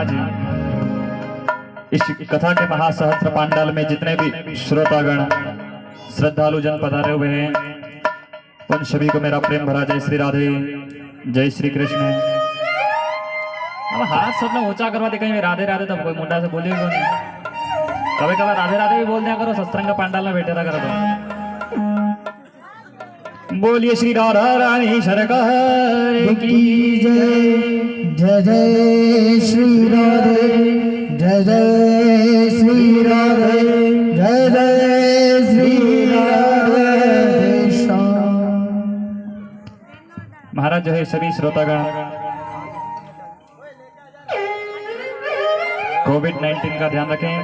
आज इस कथा के महासहस्त्र पांडाल में जितने भी श्रोतागण श्रद्धालु जन पधारे हुए हैं उन सभी को मेरा प्रेम भरा जय श्री राधे, जय श्री कृष्ण। अब हाथ सब लोग ऊंचा करवा दे, कहीं राधे राधे तब कोई मुंडा से बोलिए कौन। कभी कभी राधे राधे भी बोल दिया करो, सत्संग पांडाल में बैठे था करो। बोलिए श्री राधा रानी सरकार की जय। जय जय श्री राधे, जय जय श्री राधे, जय जय श्री राधे श्याम। महाराज जो है सभी श्रोतागण कोविड-19 का ध्यान रखें,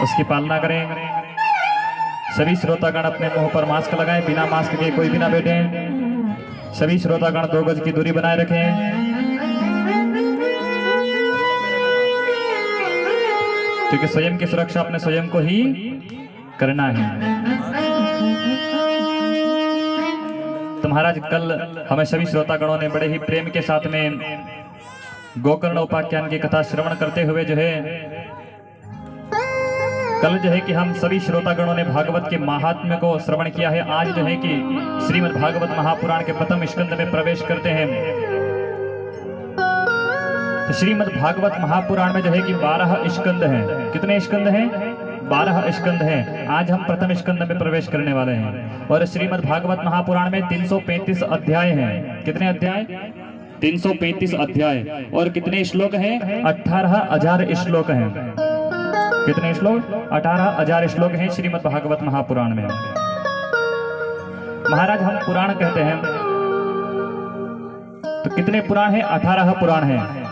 उसकी पालना करें। सभी श्रोतागण अपने मुंह पर मास्क लगाएं, बिना मास्क के कोई भी ना बैठे। सभी श्रोतागण 2 गज की दूरी बनाए रखें। क्योंकि स्वयं की सुरक्षा अपने स्वयं को ही करना है। तो महाराज कल हमें सभी श्रोतागणों ने बड़े ही प्रेम के साथ में गोकर्ण उपाख्यान की कथा श्रवण करते हुए जो है कल जो है कि हम सभी श्रोतागणों ने भागवत के महात्म्य को श्रवण किया है। आज जो है कि श्रीमद् भागवत महापुराण के प्रथम स्कंद में प्रवेश करते हैं। तो श्रीमद् भागवत महापुराण में जो है कि 12 स्कंद हैं। कितने स्कंद हैं? 12 स्कंद हैं। आज हम प्रथम स्कंद में प्रवेश करने वाले हैं। और श्रीमद् भागवत महापुराण में 335 अध्याय हैं। कितने अध्याय? 335 अध्याय। और कितने श्लोक हैं? 18,000 श्लोक हैं। कितने श्लोक? 18,000 श्लोक हैं श्रीमद् भागवत महापुराण में। महाराज हम पुराण कहते हैं तो कितने पुराण हैं? 18 पुराण हैं।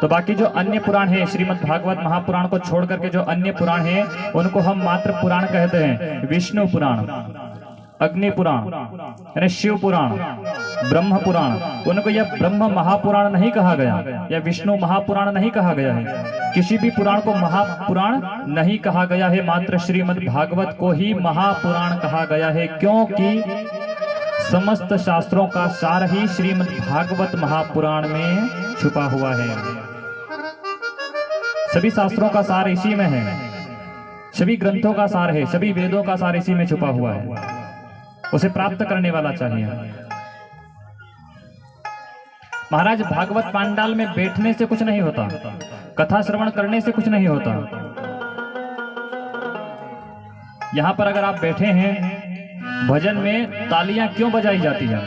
तो बाकी जो अन्य पुराण हैं श्रीमद् भागवत महापुराण को छोड़ करके जो अन्य पुराण हैं उनको हम मात्र पुराण कहते हैं। विष्णु पुराण, अग्नि पुराण यानी शिव पुराण, ब्रह्म पुराण, उनको यह ब्रह्म महापुराण नहीं कहा गया या विष्णु महापुराण नहीं कहा गया है। किसी भी पुराण को महापुराण नहीं कहा गया है, मात्र श्रीमद् भागवत को ही महापुराण कहा गया है। क्योंकि समस्त शास्त्रों का सार ही श्रीमद् भागवत महापुराण में छुपा हुआ है। सभी शास्त्रों का सार इसी में है, सभी ग्रंथों का सार है, सभी वेदों का सार इसी में छुपा हुआ है। उसे प्राप्त करने वाला चाहिए। महाराज भागवत पांडाल में बैठने से कुछ नहीं होता, कथा श्रवण करने से कुछ नहीं होता। यहां पर अगर आप बैठे हैं, भजन में तालियां क्यों बजाई जाती है?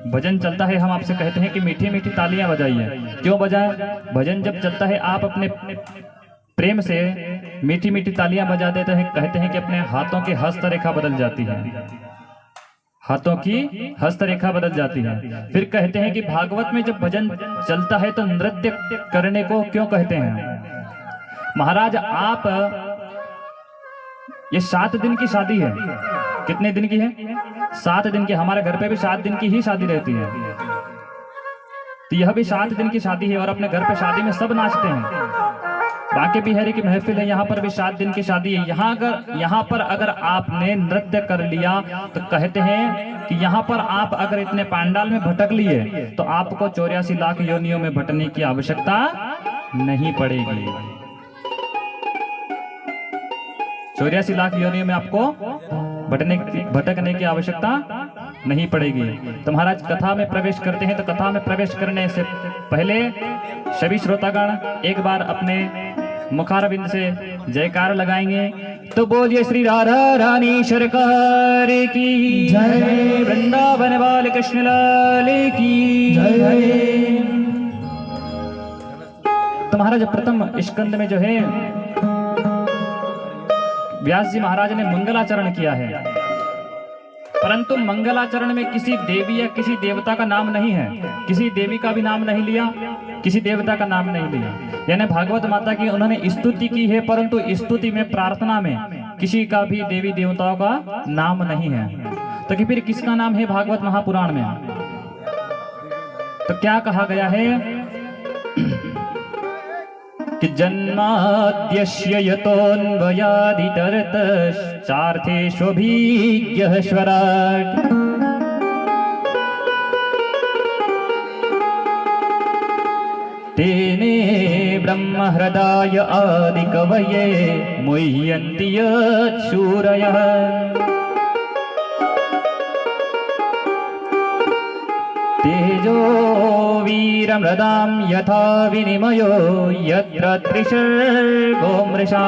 भजन चलता है, हम आपसे कहते हैं कि मीठी मीठी तालियां बजाइए। क्यों बजाएं? भजन जब चलता है आप अपने प्रेम से मीठी मीठी तालियां बजा देते हैं। कहते हैं कि अपने हाथों की हस्तरेखा बदल जाती है, हाथों की हस्तरेखा बदल जाती है। फिर कहते हैं कि भागवत में जब भजन चलता है तो नृत्य करने को क्यों कहते हैं? महाराज आप ये 7 दिन की शादी है। कितने दिन की है? 7 दिन की। हमारे घर पे भी 7 दिन की ही शादी रहती है, तो यह भी 7 दिन की शादी है। और अपने घर पे शादी में सब नाचते हैं। बाकी बिहारी की महफिल है, यहाँ पर भी 7 दिन की शादी है। यहाँ पर अगर आपने नृत्य कर लिया तो कहते हैं कि यहाँ पर आप अगर इतने पांडाल में भटक लिए तो आपको 84 लाख योनियों में भटकने की आवश्यकता नहीं पड़ेगी। 84 लाख योनियों में आपको भटकने की आवश्यकता नहीं पड़ेगी। तो महाराज कथा में प्रवेश करते हैं। तो कथा में प्रवेश करने से पहले सभी श्रोतागण एक बार अपने मुखारविंद से जयकार लगाएंगे। तो बोलिए श्री राधा रानी सरकार की जय, वृंदावन बाल कृष्ण लाल की जय। तो महाराज प्रथम स्कंद में जो है व्यास जी महाराज ने मंगलाचरण किया है, परंतु मंगलाचरण में किसी देवी या किसी देवता का नाम नहीं है। किसी देवी का भी नाम नहीं लिया, किसी देवता का नाम नहीं लिया। यानी भागवत माता की उन्होंने स्तुति की है, परंतु स्तुति में, प्रार्थना में किसी का भी देवी देवताओं का नाम नहीं है। तो फिर किसका नाम है भागवत महापुराण में? तो क्या कहा गया है कि जन्माद्यस्य यतोऽन्वयादितरतश्चार्थेष्वभिज्ञः स्वराट्। तेने ब्रह्महृदाय आदिकवये मुह्यन्ति यच्छूरयः तेजो वीरमृदां यथा विनिमयो यत्र त्रिशर्गो मृषा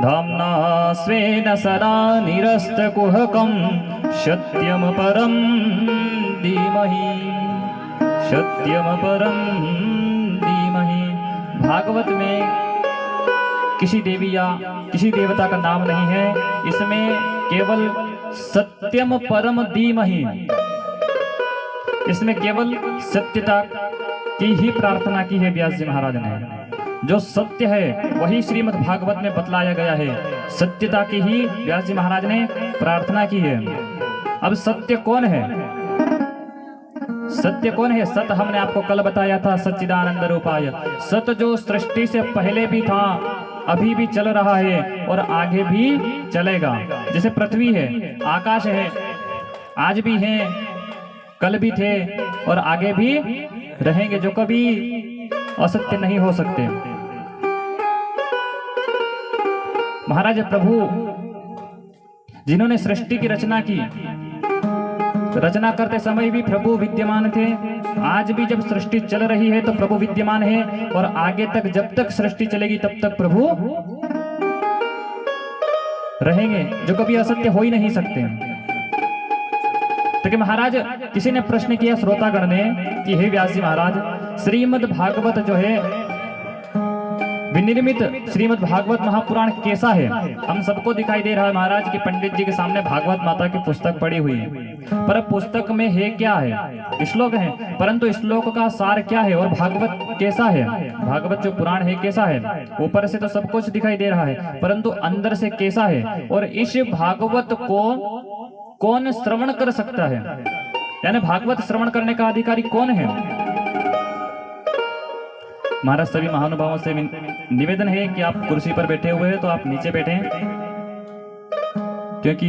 धाम्ना स्वेन सदा निरस्तकुहकं सत्यम परम धीमहि सत्यम परम धीमहि। भागवत में किसी देवी या किसी देवता का नाम नहीं है, इसमें केवल सत्यम परम धीमहि, इसमें केवल सत्यता की ही प्रार्थना की है व्यास जी महाराज ने। जो सत्य है वही श्रीमद् भागवत में बतलाया गया है, सत्यता की ही व्यास जी महाराज ने प्रार्थना की है। अब सत्य कौन है? सत्य कौन है? सत हमने आपको कल बताया था, सच्चिदानंद रूपाय। सत जो सृष्टि से पहले भी था, अभी भी चल रहा है और आगे भी चलेगा। जैसे पृथ्वी है, आकाश है, आज भी हैं, कल भी थे और आगे भी रहेंगे, जो कभी असत्य नहीं हो सकते। महाराज प्रभु जिन्होंने सृष्टि की रचना की, रचना करते समय भी प्रभु विद्यमान थे, आज भी जब सृष्टि चल रही है तो प्रभु विद्यमान है और आगे तक जब तक सृष्टि चलेगी तब तक प्रभु रहेंगे, जो कभी असत्य हो ही नहीं सकते। तो महाराज किसी ने प्रश्न किया श्रोतागण ने कि हे व्यास जी महाराज, श्रीमद् भागवत जो है विनिर्मित श्रीमद् भागवत महापुराण कैसा है? हम सबको दिखाई दे रहा है महाराज कि पंडित जी के सामने भागवत माता की पुस्तक पड़ी हुई है, पर पुस्तक में है क्या है? श्लोक है, परंतु श्लोक का सार क्या है? और भागवत कैसा है? भागवत जो पुराण है कैसा है? ऊपर से तो सब कुछ दिखाई दे रहा है, परंतु अंदर से कैसा है? और इस भागवत को कौन श्रवण कर सकता है? यानी भागवत श्रवण करने का अधिकारी कौन है? महाराज सभी महानुभावों से निवेदन है कि आप कुर्सी पर बैठे हुए हैं तो आप नीचे बैठे, क्योंकि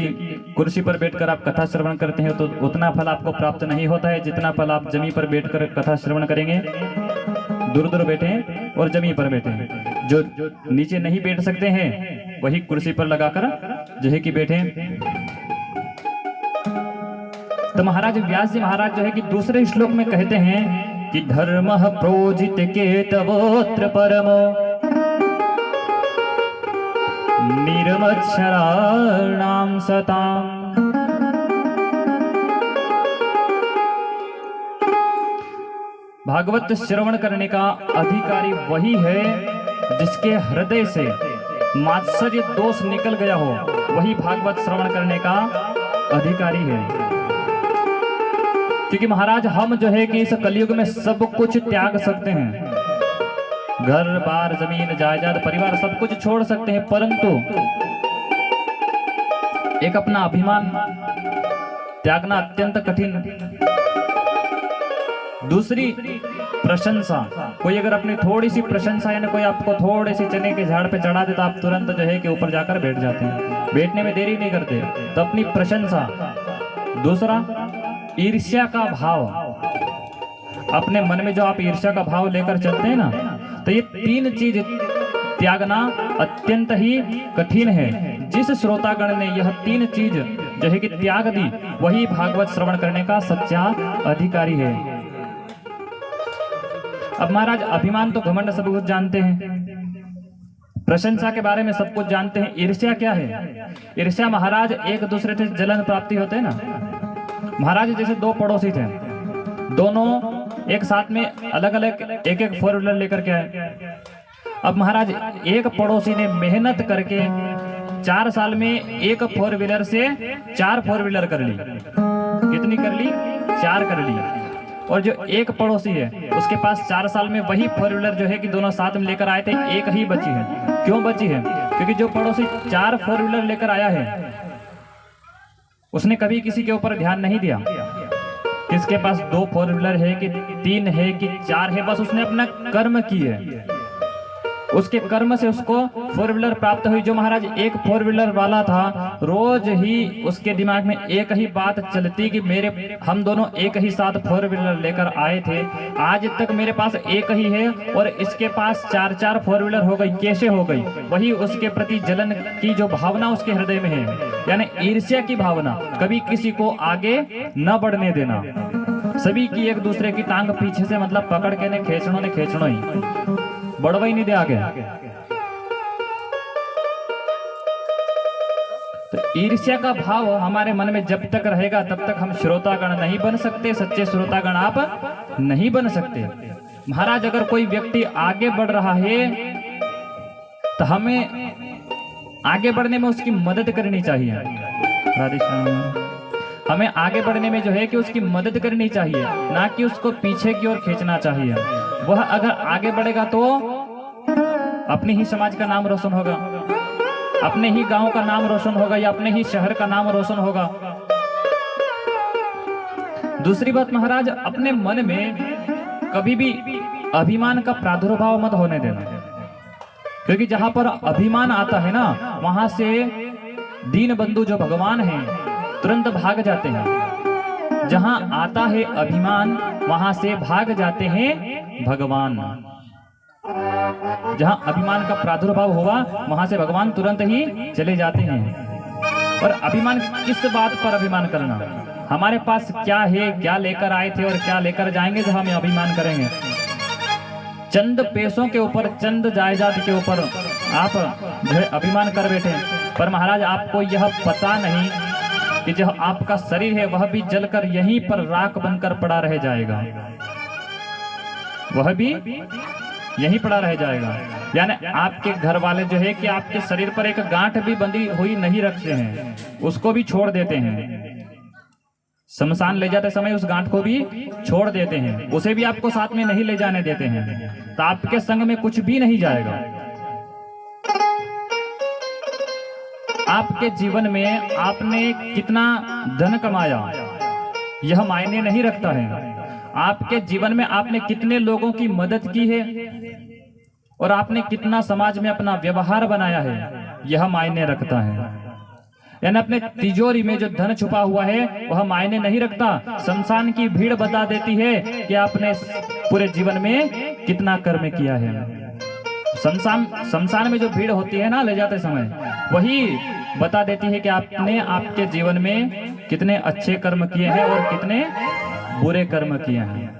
कुर्सी पर बैठकर आप कथा श्रवण करते हैं तो उतना फल आपको प्राप्त नहीं होता है जितना फल आप जमीन पर बैठकर कथा श्रवण करेंगे। दूर दूर बैठे और जमीन पर बैठे, जो नीचे नहीं बैठ सकते हैं वही कुर्सी पर लगाकर जो है कि बैठे। तो महाराज व्यास जी महाराज जो है कि दूसरे श्लोक में कहते हैं कि धर्मः प्रोजित केतवोत्र परमो निर्मत्सराणां सताम्। भागवत श्रवण करने का अधिकारी वही है जिसके हृदय से मात्सर्य दोष निकल गया हो, वही भागवत श्रवण करने का अधिकारी है। क्योंकि महाराज हम जो है कि इस कलयुग में सब कुछ त्याग सकते हैं, घर बार जमीन जायदाद परिवार सब कुछ छोड़ सकते हैं, परंतु एक अपना अभिमान त्यागना अत्यंत कठिन। दूसरी प्रशंसा, कोई अगर अपनी थोड़ी सी प्रशंसा यानी कोई आपको थोड़े से चने के झाड़ पे चढ़ा दे तो आप तुरंत जो है कि ऊपर जाकर बैठ जाते हैं, बैठने में देरी नहीं करते। तो अपनी प्रशंसा। दूसरा ईर्ष्या का भाव, अपने मन में जो आप ईर्ष्या का भाव लेकर चलते हैं ना, तो ये तीन चीज त्यागना अत्यंत ही कठिन है। जिस श्रोतागण ने यह तीन चीज जो है कि त्याग दी, वही भागवत श्रवण करने का सच्चा अधिकारी है। अब महाराज अभिमान तो घमंड सब कुछ जानते हैं, प्रशंसा के बारे में सब कुछ जानते हैं। ईर्ष्या क्या है? ईर्ष्या महाराज एक दूसरे से जलन प्राप्ति होते हैं ना। महाराज जैसे दो पड़ोसी थे, दोनों एक साथ में अलग अलग एक एक 4 व्हीलर लेकर के आए। अब महाराज एक पड़ोसी ने मेहनत करके 4 साल में एक 4 व्हीलर से 4 4 व्हीलर कर ली। कितनी कर ली? 4 कर ली। और जो एक पड़ोसी है उसके पास 4 साल में वही 4 व्हीलर जो है कि दोनों साथ में लेकर आए थे, एक ही बची है। क्यों बची है? क्योंकि जो पड़ोसी 4 4 व्हीलर लेकर आया है उसने कभी किसी के ऊपर ध्यान नहीं दिया, किसके पास 2 4 व्हीलर है कि 3 है कि 4 है, बस उसने अपना कर्म किए। उसके कर्म से उसको 4 व्हीलर प्राप्त हुई। जो महाराज एक 4 व्हीलर वाला था, रोज ही उसके दिमाग में एक ही बात चलती कि हम दोनों एक ही साथ 4 व्हीलर लेकर आए थे, आज तक मेरे पास एक ही है और इसके पास 4-4 4 व्हीलर हो गई, कैसे हो गई? वही उसके प्रति जलन की जो भावना उसके हृदय में है, यानी ईर्ष्या की भावना, कभी किसी को आगे न बढ़ने देना, सभी की एक दूसरे की टांग पीछे से मतलब पकड़ के ने खींचनो ही, बढ़वा ही नहीं दे आगे। तो ईर्ष्या का भाव हमारे मन में जब तक रहेगा तब तक हम श्रोतागण नहीं बन सकते, सच्चे श्रोतागण आप नहीं बन सकते। महाराज अगर कोई व्यक्ति आगे बढ़ रहा है तो हमें आगे बढ़ने में उसकी मदद करनी चाहिए। राधे श्याम। हमें आगे बढ़ने में जो है कि उसकी मदद करनी चाहिए, ना कि उसको पीछे की ओर खींचना चाहिए। वह अगर आगे बढ़ेगा तो अपने ही समाज का नाम रोशन होगा, अपने ही गांव का नाम रोशन होगा या अपने ही शहर का नाम रोशन होगा। दूसरी बात महाराज, अपने मन में कभी भी अभिमान का प्रादुर्भाव मत होने देना, क्योंकि जहां पर अभिमान आता है ना, वहां से दीन बंधु जो भगवान हैं तुरंत भाग जाते हैं। जहां आता है अभिमान, वहां से भाग जाते हैं भगवान। जहां अभिमान का प्रादुर्भाव हुआ, वहां से भगवान तुरंत ही चले जाते हैं। और अभिमान, किस बात पर अभिमान करना? हमारे पास क्या है, क्या लेकर आए थे और क्या लेकर जाएंगे जो हम अभिमान करेंगे? चंद पैसों के ऊपर, चंद जायदाद के ऊपर आप जो है अभिमान कर बैठे। पर महाराज आपको यह पता नहीं कि जो आपका शरीर है वह भी जलकर यहीं पर राख बनकर पड़ा रह जाएगा, वह भी यहीं पड़ा रह जाएगा। यानी आपके घर वाले जो है कि आपके शरीर पर एक गांठ भी बंधी हुई नहीं रखते हैं, उसको भी छोड़ देते हैं। शमशान ले जाते समय उस गांठ को भी छोड़ देते हैं, उसे भी आपको साथ में नहीं ले जाने देते हैं। तो आपके संग में कुछ भी नहीं जाएगा। आपके जीवन में आपने कितना धन कमाया यह मायने नहीं रखता है। आपके जीवन में आपने कितने लोगों की मदद की है और आपने कितना समाज में अपना व्यवहार बनाया है, यह मायने रखता है। यानी अपने तिजोरी में जो धन छुपा हुआ है वह मायने नहीं रखता। शमशान की भीड़ बता देती है कि आपने पूरे जीवन में कितना कर्म किया है। शमशान में जो भीड़ होती है ना ले जाते समय, वही बता देती है कि आपने आपके जीवन में कितने अच्छे कर्म किए हैं और कितने बुरे कर्म किए हैं।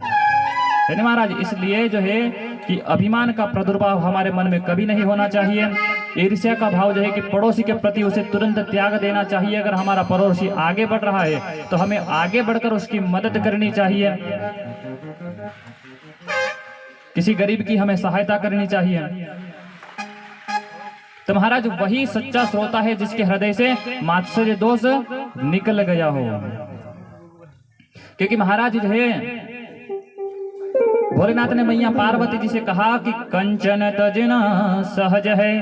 महाराज इसलिए जो है कि अभिमान का प्रादुर्भाव हमारे मन में कभी नहीं होना चाहिए। ईर्ष्या का भाव जो है कि पड़ोसी के प्रति उसे तुरंत त्याग देना चाहिए। अगर हमारा पड़ोसी आगे बढ़ रहा है तो हमें आगे बढ़कर उसकी मदद करनी चाहिए, किसी गरीब की हमें सहायता करनी चाहिए। तो महाराज वही सच्चा श्रोता है जिसके हृदय से मात्सर्य दोष निकल गया हो। क्योंकि महाराज जो है भोलेनाथ ने मैया पार्वती जी से कहा कि कंचन तजना सहज है,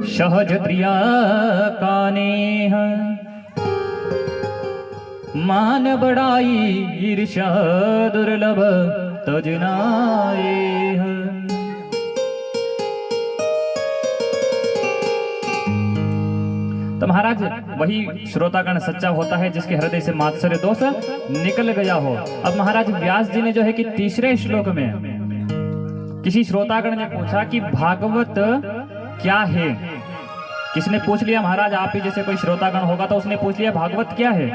सहज प्रिया कानेह, मान बड़ाई ईर्ष्या दुर्लभ तजनाएह। तो महाराज वही श्रोतागण सच्चा होता है जिसके हृदय से मात्सर्य दोष निकल गया हो। अब महाराज व्यास जी ने जो है कि तीसरे श्लोक में किसी श्रोतागण ने पूछा कि भागवत क्या है। किसने पूछ लिया? महाराज आप ही जैसे कोई श्रोतागण होगा तो उसने पूछ लिया भागवत क्या है।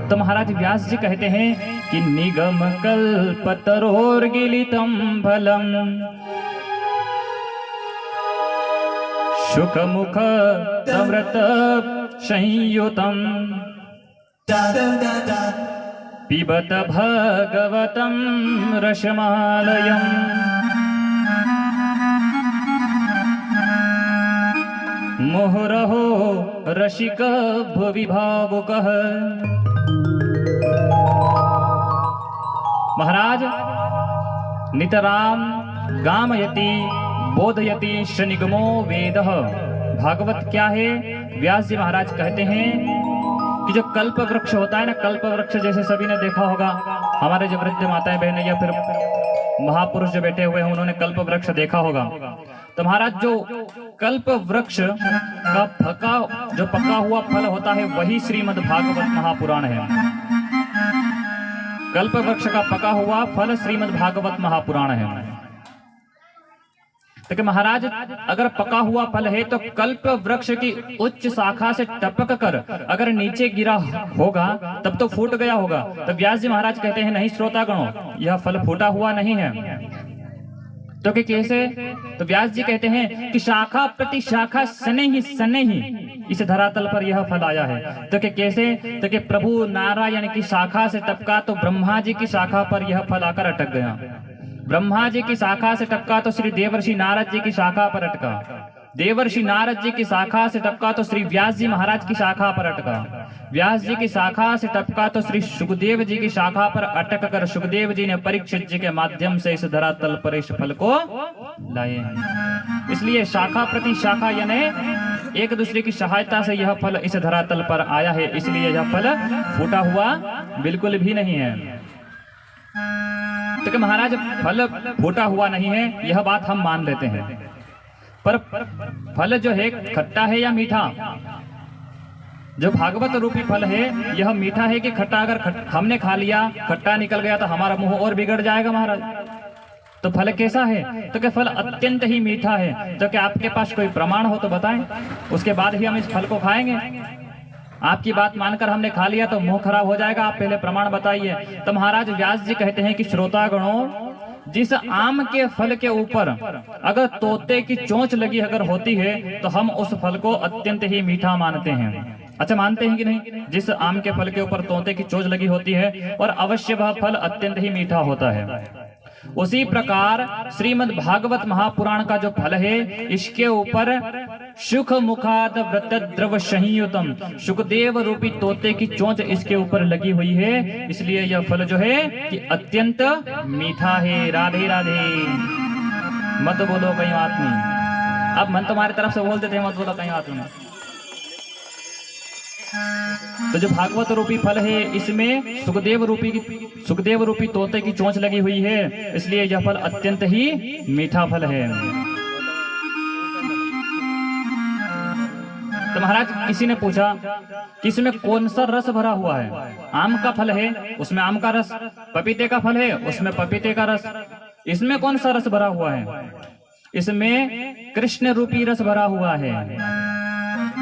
तो महाराज व्यास जी कहते हैं कि निगम कल्पतरोर्गिलितं फलम शुकमुख समृत संयुतम पिबत भगवतं रसमालयम् मुहुरहो रसिक भुवि भावुकः। महाराज नितराम गामयति बोधयति शनिगमो वेदः। भागवत क्या है? व्यास जी महाराज कहते हैं कि जो कल्प वृक्ष होता है ना, कल्प वृक्ष जैसे सभी ने देखा होगा, हमारे जो वृद्ध माताएं बहनें या फिर महापुरुष जो बैठे हुए हैं उन्होंने कल्प वृक्ष देखा होगा। तो महाराज जो कल्प वृक्ष का पका हुआ फल होता है वही श्रीमद् भागवत महापुराण है। कल्प वृक्ष का पका हुआ फल श्रीमद् भागवत महापुराण है। तो महाराज अगर पका हुआ फल है तो कल्प वृक्ष की उच्च शाखा से टपक कर अगर नीचे गिरा होगा तब तो फूट गया होगा। तो व्यास जी महाराज कहते हैं नहीं श्रोतागणों, यह फल फूटा हुआ नहीं है। तो कि कैसे? तो व्यास जी कहते हैं कि शाखा प्रति शाखा सने ही इस धरातल पर यह फल आया है। तो कि कैसे? तो कि प्रभु नारायण की शाखा से टपका तो ब्रह्मा जी की शाखा पर यह फल आकर अटक गया। ब्रह्मा जी की शाखा से टपका तो श्री देवर्षि नारद जी की शाखा पर अटका। देवर्षि नारद जी की शाखा से टपका तो श्री व्यास जी महाराज की शाखा पर अटका। व्यास जी की शाखा से टपका तो श्री सुखदेव जी की शाखा पर अटक कर सुखदेव जी ने परीक्षित जी के माध्यम से इस धरातल पर इस फल को लाए हैं। इसलिए शाखा प्रति शाखा यानी एक दूसरे की सहायता से यह फल इस धरातल पर आया है। इसलिए यह फल फूटा हुआ बिल्कुल भी नहीं है। तो कि महाराज फल फूटा हुआ नहीं है यह बात हम मान लेते हैं, पर फल जो है खट्टा है या मीठा? जो भागवत रूपी फल है यह मीठा है कि खट्टा? अगर हमने खा लिया खट्टा निकल गया तो हमारा मुंह और बिगड़ जाएगा महाराज। तो फल कैसा है? तो क्या फल अत्यंत ही मीठा है। तो क्या आपके पास कोई प्रमाण हो तो बताएं, उसके बाद ही हम इस फल को खाएंगे। आपकी बात मानकर हमने खा लिया तो मुंह खराब हो जाएगा, आप पहले प्रमाण बताइए। तो महाराज व्यास जी कहते हैं कि श्रोतागणों, जिस आम के फल के ऊपर अगर तोते की चोंच लगी अगर होती है तो हम उस फल को अत्यंत ही मीठा मानते हैं। अच्छा, मानते हैं कि नहीं? जिस आम के फल के ऊपर तोते की चोंच लगी होती है और अवश्य वह फल अत्यंत ही मीठा होता है। उसी प्रकार श्रीमद् भागवत महापुराण का जो फल है इसके ऊपर सुख मुखाद व्रत द्रव संयुतम सुखदेव रूपी तोते की चोंच इसके ऊपर लगी हुई है। इसलिए यह फल जो है कि अत्यंत मीठा है। राधे राधे। मत बोलो कहीं बात नहीं। अब मन तुम्हारी तरफ से बोल देते हैं, मत बोलो कहीं बात नहीं। तो जो भागवत रूपी फल है इसमें सुखदेव रूपी तोते की चोंच लगी हुई है। इसलिए यह फल अत्यंत ही मीठा फल है। तो महाराज किसी ने पूछा कि इसमें कौन सा रस भरा हुआ है? आम का फल है उसमें आम का रस, पपीते का फल है उसमें पपीते का रस, इसमें कौन सा रस भरा हुआ है? इसमें कृष्ण रूपी रस भरा हुआ है।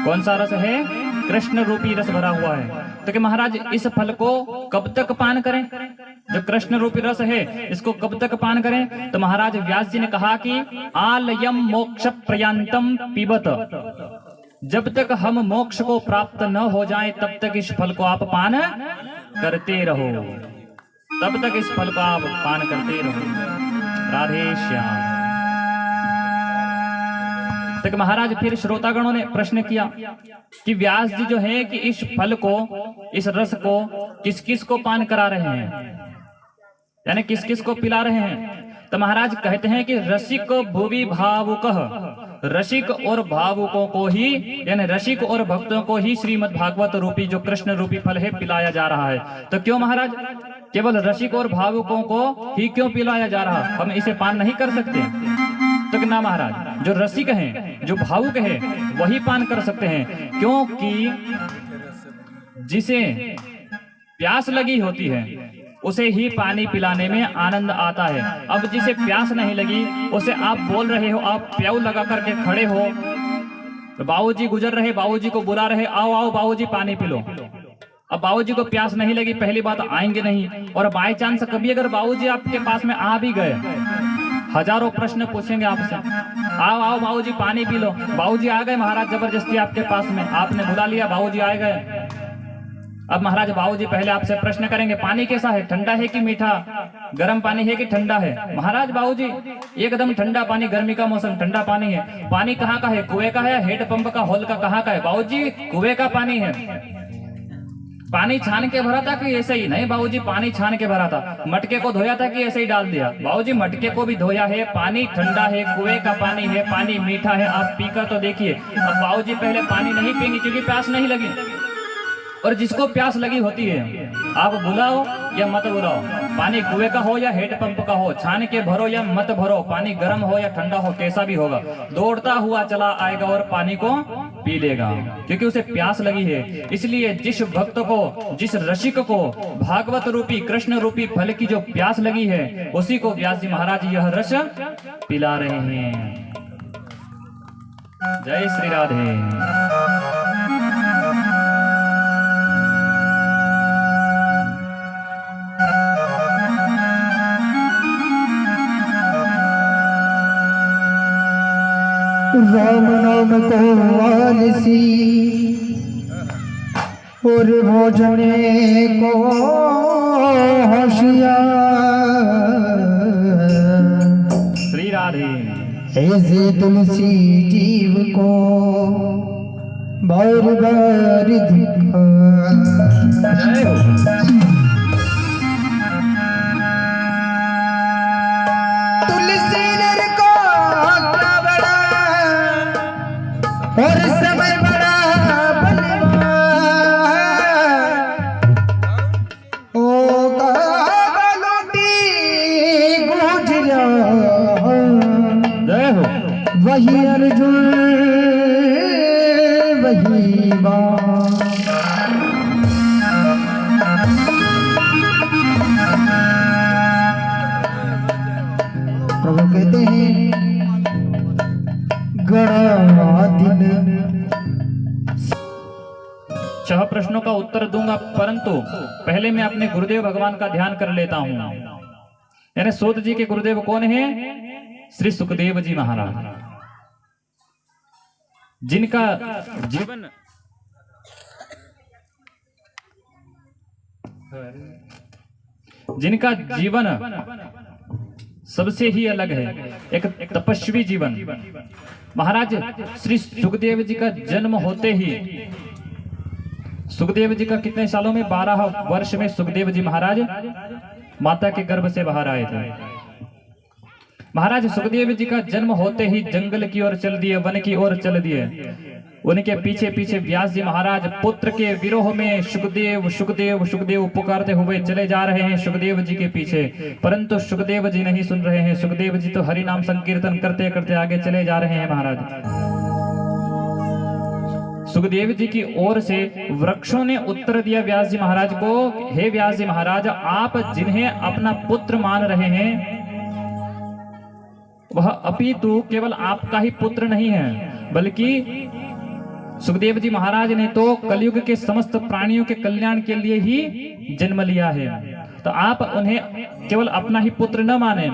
कौन सा रस है? कृष्ण रूपी रस भरा हुआ है। तो कि महाराज इस फल को कब तक पान करें? जो कृष्ण रूपी रस है इसको कब तक पान करें? तो महाराज व्यास जी ने कहा कि आलयम मोक्ष प्रयांतम पिबत, जब तक हम मोक्ष को प्राप्त न हो जाएं तब तक इस फल को आप पान करते रहो। तब तक इस फल को आप पान करते रहो। राधे श्याम। तक महाराज फिर श्रोतागणों ने प्रश्न किया कि व्यास जी जो है कि इस फल को, इस रस को किस किस को पान करा रहे हैं, यानी किस किस को पिला रहे हैं? तो महाराज कहते हैं कि रसिक भुवि भावुकः, रसिक और भावुकों को ही, यानी रसिक और भक्तों को ही श्रीमद् भागवत रूपी जो कृष्ण रूपी फल है पिलाया जा रहा है। तो क्यों महाराज केवल रसिक और भावुकों को ही क्यों पिलाया जा रहा? हम इसे पान नहीं कर सकते? तो ना महाराज, जो रसिक हैं, जो भावुक है वही पान कर सकते हैं, क्योंकि जिसे प्यास लगी होती है उसे ही पानी पिलाने में आनंद आता है। अब जिसे प्यास नहीं लगी उसे आप बोल रहे हो, आप प्याऊ लगा करके खड़े हो, तो बाबूजी गुजर रहे, बाबूजी को बुला रहे, आओ आओ बाबूजी पानी पी लो। अब बाबूजी को प्यास नहीं लगी, पहली बात आएंगे नहीं, और बाय चांस कभी अगर बाबूजी आपके पास में आ भी गए, हजारों प्रश्न पूछेंगे आपसे, आओ आओ बाबूजी पानी पी लो। बाबूजी आ गए महाराज जबरदस्ती आपके पास में, आपने बुला लिया, बाबूजी आ गए। अब महाराज बाबूजी पहले आपसे प्रश्न करेंगे, पानी कैसा है, ठंडा है कि मीठा, गर्म पानी है कि ठंडा है? महाराज बाबूजी एकदम ठंडा पानी, गर्मी का मौसम, ठंडा पानी है। पानी कहाँ का है, कुएं का है, हेड पंप का, हॉल का, कहाँ का है? बाबूजी कुएं का पानी है। पानी छान के भरा था कि ऐसे ही? नहीं बाबूजी, पानी छान के भरा था। मटके को धोया था कि ऐसे ही डाल दिया? बाबूजी मटके को भी धोया है, पानी ठंडा है, कुएं का पानी है, पानी मीठा है, आप पीकर तो देखिए। अब बाबूजी पहले पानी नहीं पिएंगे क्योंकि प्यास नहीं लगी, और जिसको प्यास लगी होती है, आप बुलाओ या मत बुलाओ, पानी कुएं का हो या हेडपंप का हो, छान के भरो या मत भरो, पानी गर्म हो या ठंडा हो, कैसा भी होगा, दौड़ता हुआ चला आएगा और पानी को पी लेगा, क्योंकि उसे प्यास लगी है। इसलिए जिस भक्त को, जिस रसिक को भागवत रूपी, कृष्ण रूपी फल की जो प्यास लगी है, उसी को व्यास जी महाराज यह रस पिला रहे हैं। जय श्री राधे। राम नाम को आलसी और भोजने को होशियार, श्री राधे। ऐसे तुलसी जीव को बार बार धिक्कार। जय हो। तुलसी नर को क्या बड़ा और समय बड़ा बलवान, ओ कालोटी गुजरा। जय हो। वही अर्जुन वही बाण, प्रभु कहते हैं गड़ा दिन। 6 प्रश्नों का उत्तर दूंगा, परंतु पहले मैं अपने गुरुदेव भगवान का ध्यान कर लेता हूं। यानी सूत जी के गुरुदेव कौन है? श्री सुखदेव जी महाराज, जिनका जीवन सबसे ही अलग है, एक तपस्वी जीवन। महाराज श्री सुखदेव जी का जन्म होते ही, सुखदेव जी का कितने सालों में, 12 वर्ष में सुखदेव जी महाराज माता के गर्भ से बाहर आए थे। महाराज सुखदेव जी का जन्म होते ही जंगल की ओर चल दिए, वन की ओर चल दिए। उनके पीछे पीछे व्यास जी महाराज पुत्र के विरोह में सुखदेव सुखदेव सुखदेव पुकारते हुए चले जा रहे हैं सुखदेव जी के पीछे, परंतु सुखदेव जी नहीं सुन रहे हैं। सुखदेव जी तो हरि नाम संकीर्तन करते करते आगे चले जा रहे हैं। महाराज सुखदेव जी की ओर से वृक्षों ने उत्तर दिया व्यास जी महाराज को, हे व्यास जी महाराज, आप जिन्हें अपना पुत्र मान रहे हैं वह अपितु केवल आपका ही पुत्र नहीं है, बल्कि सुखदेव जी महाराज ने तो कलयुग के समस्त प्राणियों के कल्याण के लिए ही जन्म लिया है, तो आप उन्हें केवल अपना ही पुत्र न माने।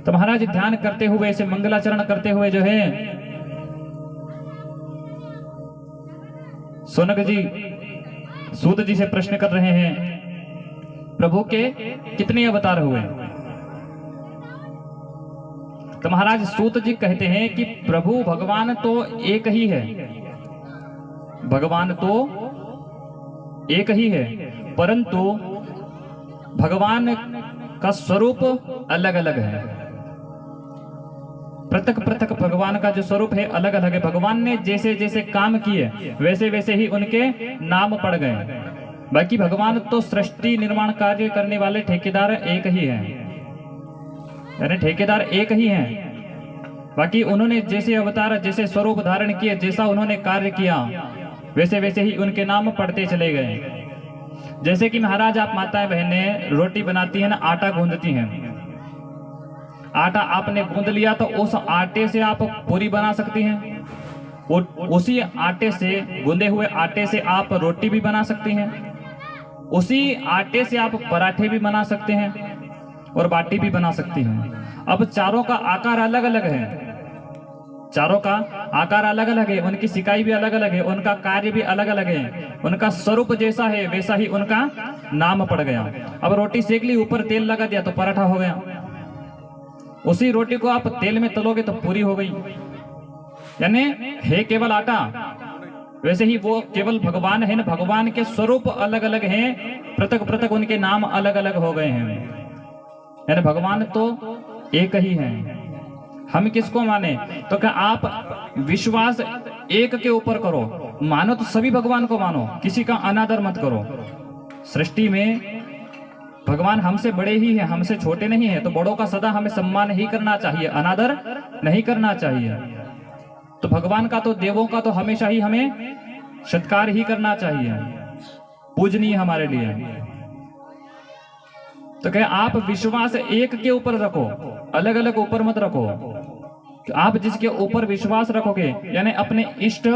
तो महाराज ध्यान करते हुए, ऐसे मंगलाचरण करते हुए जो है, सोनक जी सूत जी से प्रश्न कर रहे हैं, प्रभु के कितने अवतार हुए? तो महाराज सूत जी कहते हैं कि प्रभु भगवान तो एक ही है, भगवान तो एक ही है, परंतु भगवान का स्वरूप अलग अलग है। पृथक पृथक भगवान का जो स्वरूप है अलग अलग है। भगवान ने जैसे जैसे काम किए वैसे वैसे ही उनके नाम पड़ गए। बाकी भगवान तो सृष्टि निर्माण कार्य करने वाले ठेकेदार एक ही हैं, यानी ठेकेदार एक ही हैं। बाकी उन्होंने जैसे अवतार, जैसे स्वरूप धारण किए, जैसा उन्होंने कार्य किया, वैसे वैसे ही उनके नाम पढ़ते चले गए। जैसे कि महाराज आप माताएं बहनें रोटी बनाती हैं ना, आटा गूंदती हैं। आटा आपने गूंद लिया तो उस आटे से आप पूरी बना सकती हैं, उसी आटे से, गूंदे हुए आटे से आप रोटी भी बना सकती हैं, उसी आटे से आप पराठे भी बना सकते हैं और बाटी भी बना सकती हैं। अब चारों का आकार अलग अलग है, चारों का आकार अलग अलग है, उनकी सिकाई भी अलग अलग है, उनका कार्य भी अलग अलग है, उनका स्वरूप जैसा है वैसा ही उनका नाम पड़ गया। अब रोटी सेक ली, ऊपर तेल लगा दिया तो पराठा हो गया। उसी रोटी को आप तेल में तलोगे तो पूरी हो गई। यानी है केवल आटा, वैसे ही वो केवल भगवान है ना, भगवान के स्वरूप अलग अलग हैं, पृथक पृथक उनके नाम अलग अलग हो गए हैं। यानी भगवान तो एक ही है। हम किसको माने? तो क्या आप विश्वास एक के ऊपर करो। मानो तो सभी भगवान को मानो, किसी का अनादर मत करो। सृष्टि में भगवान हमसे बड़े ही हैं, हमसे छोटे नहीं हैं, तो बड़ों का सदा हमें सम्मान ही करना चाहिए, अनादर नहीं करना चाहिए। तो भगवान का तो, देवों का तो हमेशा ही हमें सत्कार ही करना चाहिए, पूजनीय हमारे लिए। तो कहे आप विश्वास एक के ऊपर रखो, अलग अलग ऊपर मत रखो। आप जिसके ऊपर विश्वास रखोगे यानी अपने इष्ट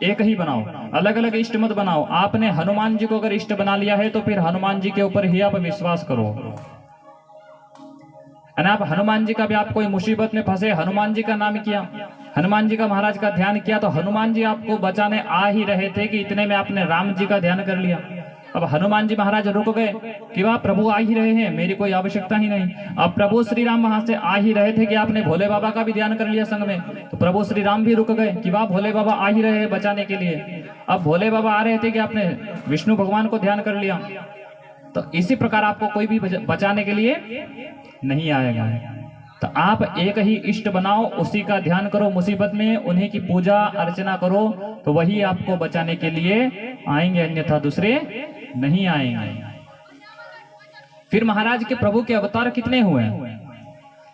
एक ही बनाओ, अलग अलग इष्ट मत बनाओ। आपने हनुमान जी को अगर इष्ट बना लिया है तो फिर हनुमान जी के ऊपर ही आप विश्वास करो। आप हनुमान जी का भी, आप कोई मुसीबत में फंसे, हनुमान जी का नाम किया, हनुमान जी का, महाराज का ध्यान किया, तो हनुमान जी आपको बचाने आ ही रहे थे कि इतने में आपने राम जी का ध्यान कर लिया। अब हनुमान जी महाराज रुक गए कि वाह प्रभु आ ही रहे हैं, मेरी कोई आवश्यकता ही नहीं। अब प्रभु श्री राम वहां से आ ही रहे थे कि आपने भोले बाबा का भी ध्यान कर लिया संग में, तो प्रभु श्री राम भी रुक गए कि वाह भोले बाबा आ ही रहे हैं बचाने के लिए। अब भोले बाबा आ रहे थे कि आपने विष्णु भगवान को ध्यान कर लिया। तो इसी प्रकार आपको कोई भी बचाने के लिए नहीं आएगा। तो आप एक ही इष्ट बनाओ, उसी का ध्यान करो मुसीबत में, उन्हीं की पूजा अर्चना करो, तो वही आपको बचाने के लिए आएंगे, अन्यथा दूसरे नहीं आएंगे। फिर महाराज के प्रभु के अवतार कितने हुए?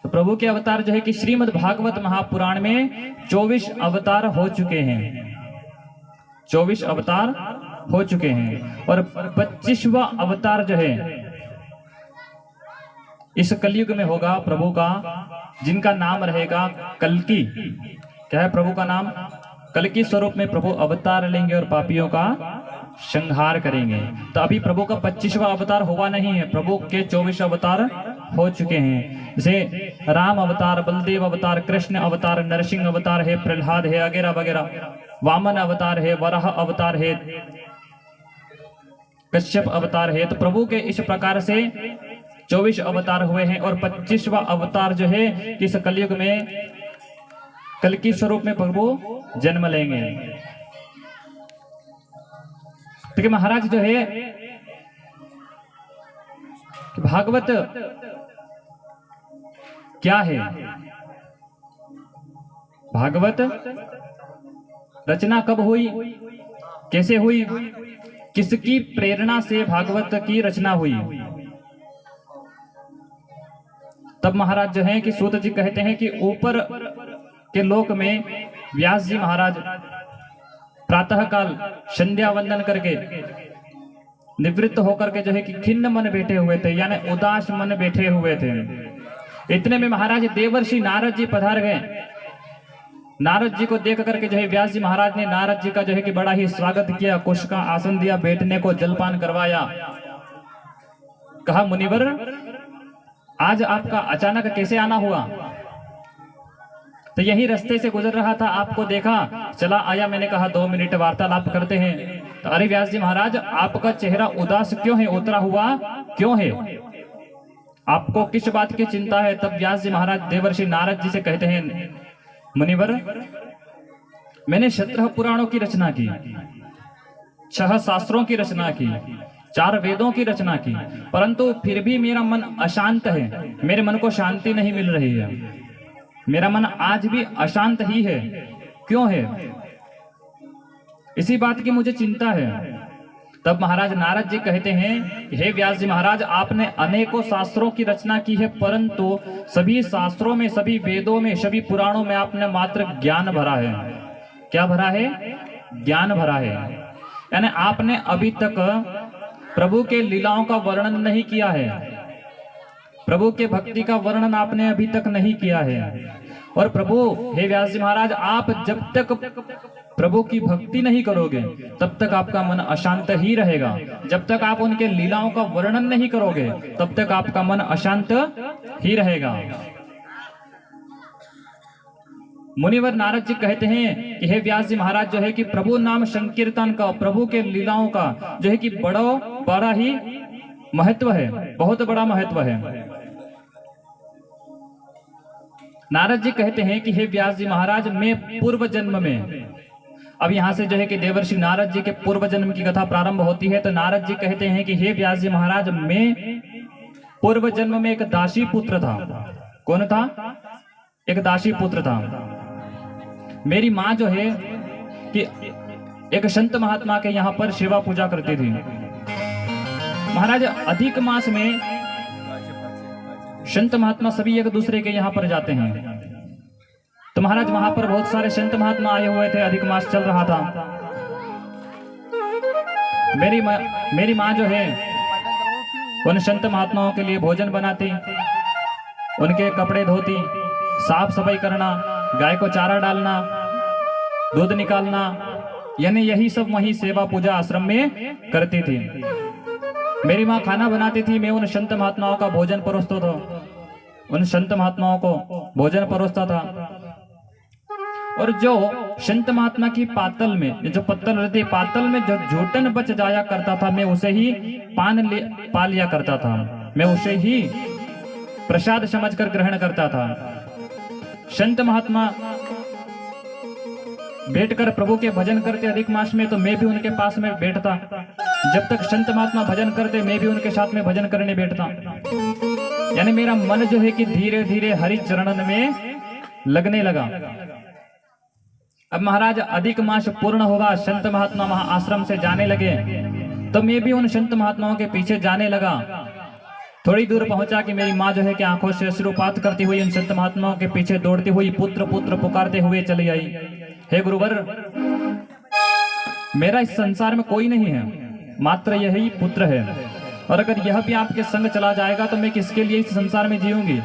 तो प्रभु के अवतार जो है कि श्रीमद् भागवत महापुराण में 24 अवतार हो चुके हैं, 24 अवतार हो चुके हैं। और 25वां अवतार जो है इस कलयुग में होगा प्रभु का, जिनका नाम रहेगा कल्कि। क्या है प्रभु का नाम? कल्कि स्वरूप में प्रभु अवतार लेंगे और पापियों का संहार करेंगे। तो अभी प्रभु का 25वां अवतार हुआ नहीं है, प्रभु के 24 अवतार हो चुके हैं। जैसे राम अवतार, बलदेव अवतार, कृष्ण अवतार, नरसिंह अवतार है, प्रहलाद है, वगैरह वगैरह, वामन अवतार है, वराह अवतार है, कश्यप अवतार है। तो प्रभु के इस प्रकार से 24 अवतार हुए हैं। और 25वां अवतार जो है इस कलयुग में कल्कि स्वरूप में प्रभु जन्म लेंगे। तो महाराज जो है भागवत क्या है, भागवत रचना कब हुई, कैसे हुई, किसकी प्रेरणा से भागवत की रचना हुई? तब महाराज जो है कि सूत जी कहते हैं कि ऊपर के लोक में व्यास जी महाराज प्रातः काल संध्या वंदन करके निवृत्त होकर के जो है कि खिन्न मन बैठे हुए थे, यानी उदास मन बैठे हुए थे। इतने में महाराज देवर्षि नारद जी पधार गए। नारद जी को देख करके जो है व्यास जी महाराज ने नारद जी का जो है कि बड़ा ही स्वागत किया, कुश का आसन दिया, बैठने को जलपान करवाया। कहा मुनिवर आज आपका अचानक कैसे आना हुआ? तो यही रास्ते से गुजर रहा था, आपको देखा, चला आया, मैंने कहा 2 मिनट वार्तालाप करते हैं। तो अरे व्यास जी महाराज आपका चेहरा उदास क्यों है, उतरा हुआ क्यों है, आपको किस बात की चिंता है? तब व्यास जी महाराज देवर्षि नारद जी से कहते हैं मुनिवर मैंने 17 पुराणों की रचना की, 6 शास्त्रों की रचना की, 4 वेदों की रचना की, परंतु फिर भी मेरा मन अशांत है, मेरे मन को शांति नहीं मिल रही है, मेरा मन आज भी अशांत ही है। क्यों है? इसी बात की मुझे चिंता है। तब महाराज नारद जी कहते हैं हे व्यास जी महाराज आपने अनेकों शास्त्रों की रचना की है, परंतु सभी शास्त्रों में, सभी वेदों में, सभी पुराणों में आपने मात्र ज्ञान भरा है। क्या भरा है? ज्ञान भरा है। यानी आपने अभी तक प्रभु के लीलाओं का वर्णन नहीं किया है, प्रभु के भक्ति का वर्णन आपने अभी तक नहीं किया है। और प्रभु हे व्यास जी महाराज आप जब तक प्रभु की भक्ति नहीं करोगे तब तक आपका मन अशांत ही रहेगा, जब तक आप उनके लीलाओं का वर्णन नहीं करोगे तब तक आपका मन अशांत ही रहेगा। मुनिवर नारद जी कहते हैं कि हे व्यास जी महाराज जो है कि प्रभु नाम संकीर्तन का, प्रभु के लीलाओं का जो है कि बड़ा ही महत्व है, बहुत बड़ा महत्व है। नारद जी कहते हैं कि हे व्यास जी महाराज मैं पूर्व जन्म में, अब यहाँ से जो है कि देवर्षि नारद जी के पूर्व जन्म की कथा प्रारंभ होती है। तो नारद जी कहते हैं कि हे व्यास जी महाराज मैं पूर्व जन्म में एक दासी पुत्र था। कौन था? एक दासी पुत्र था। मेरी माँ जो है कि एक संत महात्मा के यहाँ पर सेवा पूजा करती थी। महाराज अधिक मास में संत महात्मा सभी एक दूसरे के यहाँ पर जाते हैं। तो महाराज वहां पर बहुत सारे संत महात्मा आए हुए थे, अधिक मास चल रहा था। मेरी माँ जो है उन संत महात्माओं के लिए भोजन बनाती, उनके कपड़े धोती, साफ सफाई करना, गाय को चारा डालना, दूध निकालना, यानी यही सब वही सेवा पूजा आश्रम में करती थी। मेरी माँ खाना बनाती थी, मैं उन संत महात्माओं का भोजन परोसता था, उन संत महात्माओं को भोजन परोसता था। और जो संत महात्मा की पातल में जो पत्तल रहती, पातल में जो झूठन बच जाया करता था, मैं उसे ही पा लिया करता था, मैं उसे ही प्रसाद समझकर ग्रहण करता था। संत महात्मा बैठकर प्रभु के भजन करते अधिक मास में, तो मैं भी उनके पास में बैठता। जब तक संत महात्मा भजन करते, मैं भी उनके साथ में भजन करने बैठता। यानी मेरा मन जो है कि धीरे धीरे हरि चरणन में लगने लगा। अब महाराज अधिक मास पूर्ण हुआ, संत महात्मा वहां आश्रम से जाने लगे, तो मैं भी उन संत महात्माओं के पीछे जाने लगा। थोड़ी दूर पहुंचा कि मेरी माँ जो है कि आंखों से अश्रुपात करती हुई उन संत महात्माओं के पीछे दौड़ती हुई पुत्र पुत्र पुकारते हुए चली आई। हे गुरुवर, मेरा इस संसार में कोई नहीं है, मात्र यही पुत्र है, और अगर यह भी आपके संग चला जाएगा तो मैं किसके लिए इस संसार में जीऊंगी?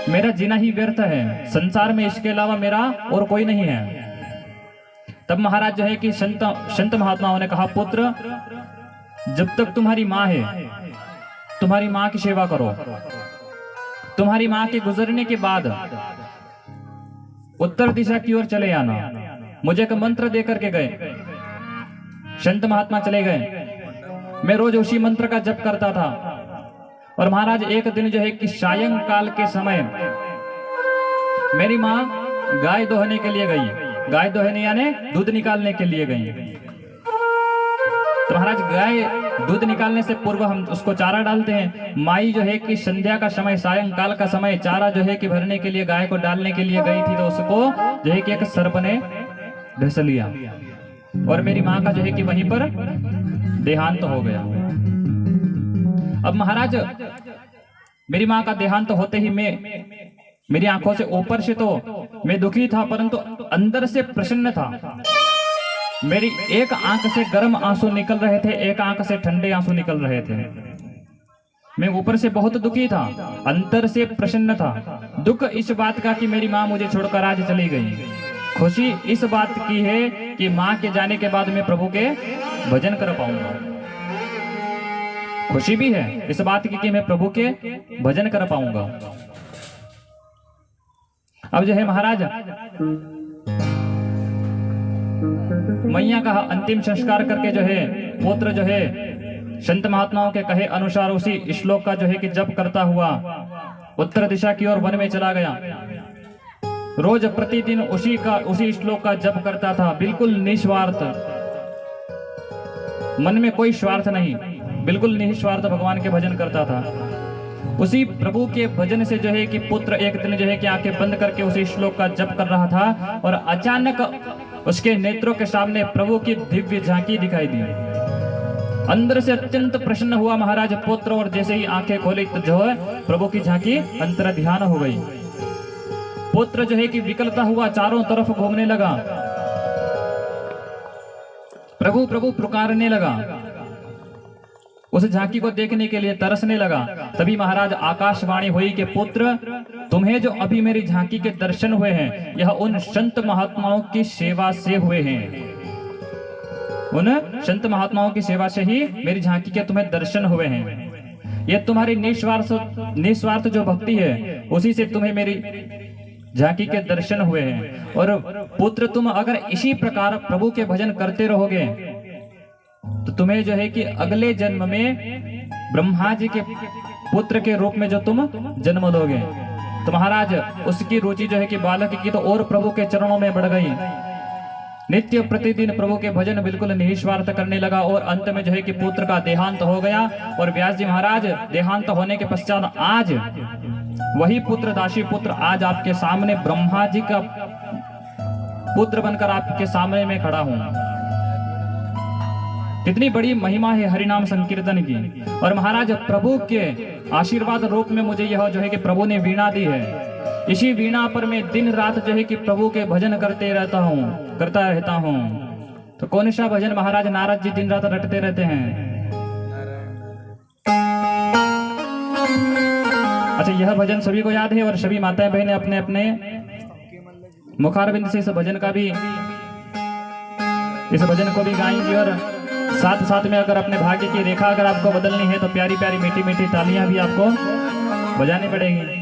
मेरा जीना ही व्यर्थ है, संसार में इसके अलावा मेरा और कोई नहीं है। तब महाराज जो है कि संत महात्माओं ने कहा, पुत्र जब तक तुम्हारी माँ है, तुम्हारी माँ की सेवा करो। तुम्हारी माँ के गुजरने के बाद उत्तर दिशा की ओर चले आना। मुझे एक मंत्र दे करके गए, संत महात्मा चले गए। मैं रोज उसी मंत्र का जप करता था। और महाराज एक दिन जो है कि सायंकाल के समय मेरी माँ गाय दोहने के लिए गई। गाय दोहने यानी दूध निकालने के लिए गई। तो महाराज गाय दूध निकालने से पूर्व हम उसको चारा डालते हैं। माई जो है कि संध्या का समय, सायंकाल का समय चारा जो है कि भरने के लिए गाय को डालने के लिए गई थी, तो उसको जो है कि एक सर्प ने ढस लिया और मेरी माँ का जो है कि वहीं पर देहांत हो गया। अब महाराज मेरी माँ का देहांत होते ही मेरी आंखों से ऊपर से तो मैं दुखी था, परंतु अंदर से प्रसन्न था। मेरी एक आंख से गर्म आंसू निकल रहे थे, एक आंख से ठंडे आंसू निकल रहे थे। मैं ऊपर से बहुत दुखी था, अंदर से प्रसन्न था। दुख इस बात का कि मेरी माँ मुझे छोड़कर आज चली गई। खुशी इस बात की है कि माँ के जाने के बाद मैं प्रभु के भजन कर पाऊंगा। खुशी भी है इस बात की कि मैं प्रभु के भजन कर पाऊंगा। अब जो है महाराज मैया का अंतिम संस्कार करके जो है पुत्र जो है संत महात्माओं के कहे अनुसार उसी श्लोक का जो है कि जप करता हुआ उत्तर दिशा की ओर वन में चला गया। रोज प्रतिदिन उसी श्लोक का जप करता था, बिल्कुल निस्वार्थ, मन में कोई स्वार्थ नहीं, बिल्कुल निस्वार्थ भगवान के भजन करता था। उसी प्रभु के भजन से जो है कि पुत्र एक दिन जो है कि आंखें बंद करके उसी श्लोक का जप कर रहा था और अचानक उसके नेत्रों के सामने प्रभु की दिव्य झांकी दिखाई दी। अंदर से अत्यंत प्रसन्न हुआ महाराज पुत्र, और जैसे ही आंखें खोली तो जो है प्रभु की झांकी अंतर ध्यान हो गई। पुत्र जो है कि विकलता हुआ चारों तरफ घूमने लगा, प्रभु प्रभु पुकारने लगा, उस झांकी को देखने के लिए तरसने लगा। तभी महाराज आकाशवाणी हुई कि पुत्र तुम्हें जो अभी मेरी झांकी के दर्शन हुए हैं, यह उन संत महात्माओं की सेवा से हुए हैं। उन संत महात्माओं की सेवा से ही मेरी झांकी के तुम्हें दर्शन हुए हैं। यह तुम्हारी निस्वार्थ जो भक्ति है, उसी से तुम्हें मेरी झांकी के दर्शन हुए हैं। और पुत्र तुम अगर इसी प्रकार प्रभु के भजन करते रहोगे तो तुम्हें जो है कि अगले जन्म में ब्रह्मा जी के पुत्र के रूप में जो तुम जन्म दोगे। तो महाराज उसकी रुचि जो है कि बालक की तो और प्रभु के चरणों में बढ़ गई। नित्य प्रतिदिन प्रभु के भजन बिल्कुल निस्वार्थ करने लगा और अंत में जो है कि पुत्र का देहांत हो गया। और व्यास जी महाराज देहांत होने के पश्चात आज वही पुत्र, दासी पुत्र, आज आपके सामने ब्रह्मा जी का पुत्र बनकर आपके सामने में खड़ा हूं। कितनी बड़ी महिमा है हरिनाम संकीर्तन की। और महाराज प्रभु के आशीर्वाद रूप में मुझे यह जो है कि प्रभु ने वीणा दी है। इसी वीणा पर मैं दिन रात जो है कि प्रभु के भजन करता रहता हूँ। तो कौन सा भजन महाराज नारद जी दिन रात रटते रहते हैं? अच्छा, यह भजन सभी को याद है और सभी माताएं बहनें अपने अपने मुखारबिंद से इस भजन को भी गाएंगी। और साथ साथ में अगर अपने भाग्य की रेखा अगर आपको बदलनी है तो प्यारी प्यारी मीठी मीठी तालियां भी आपको बजानी पड़ेगी।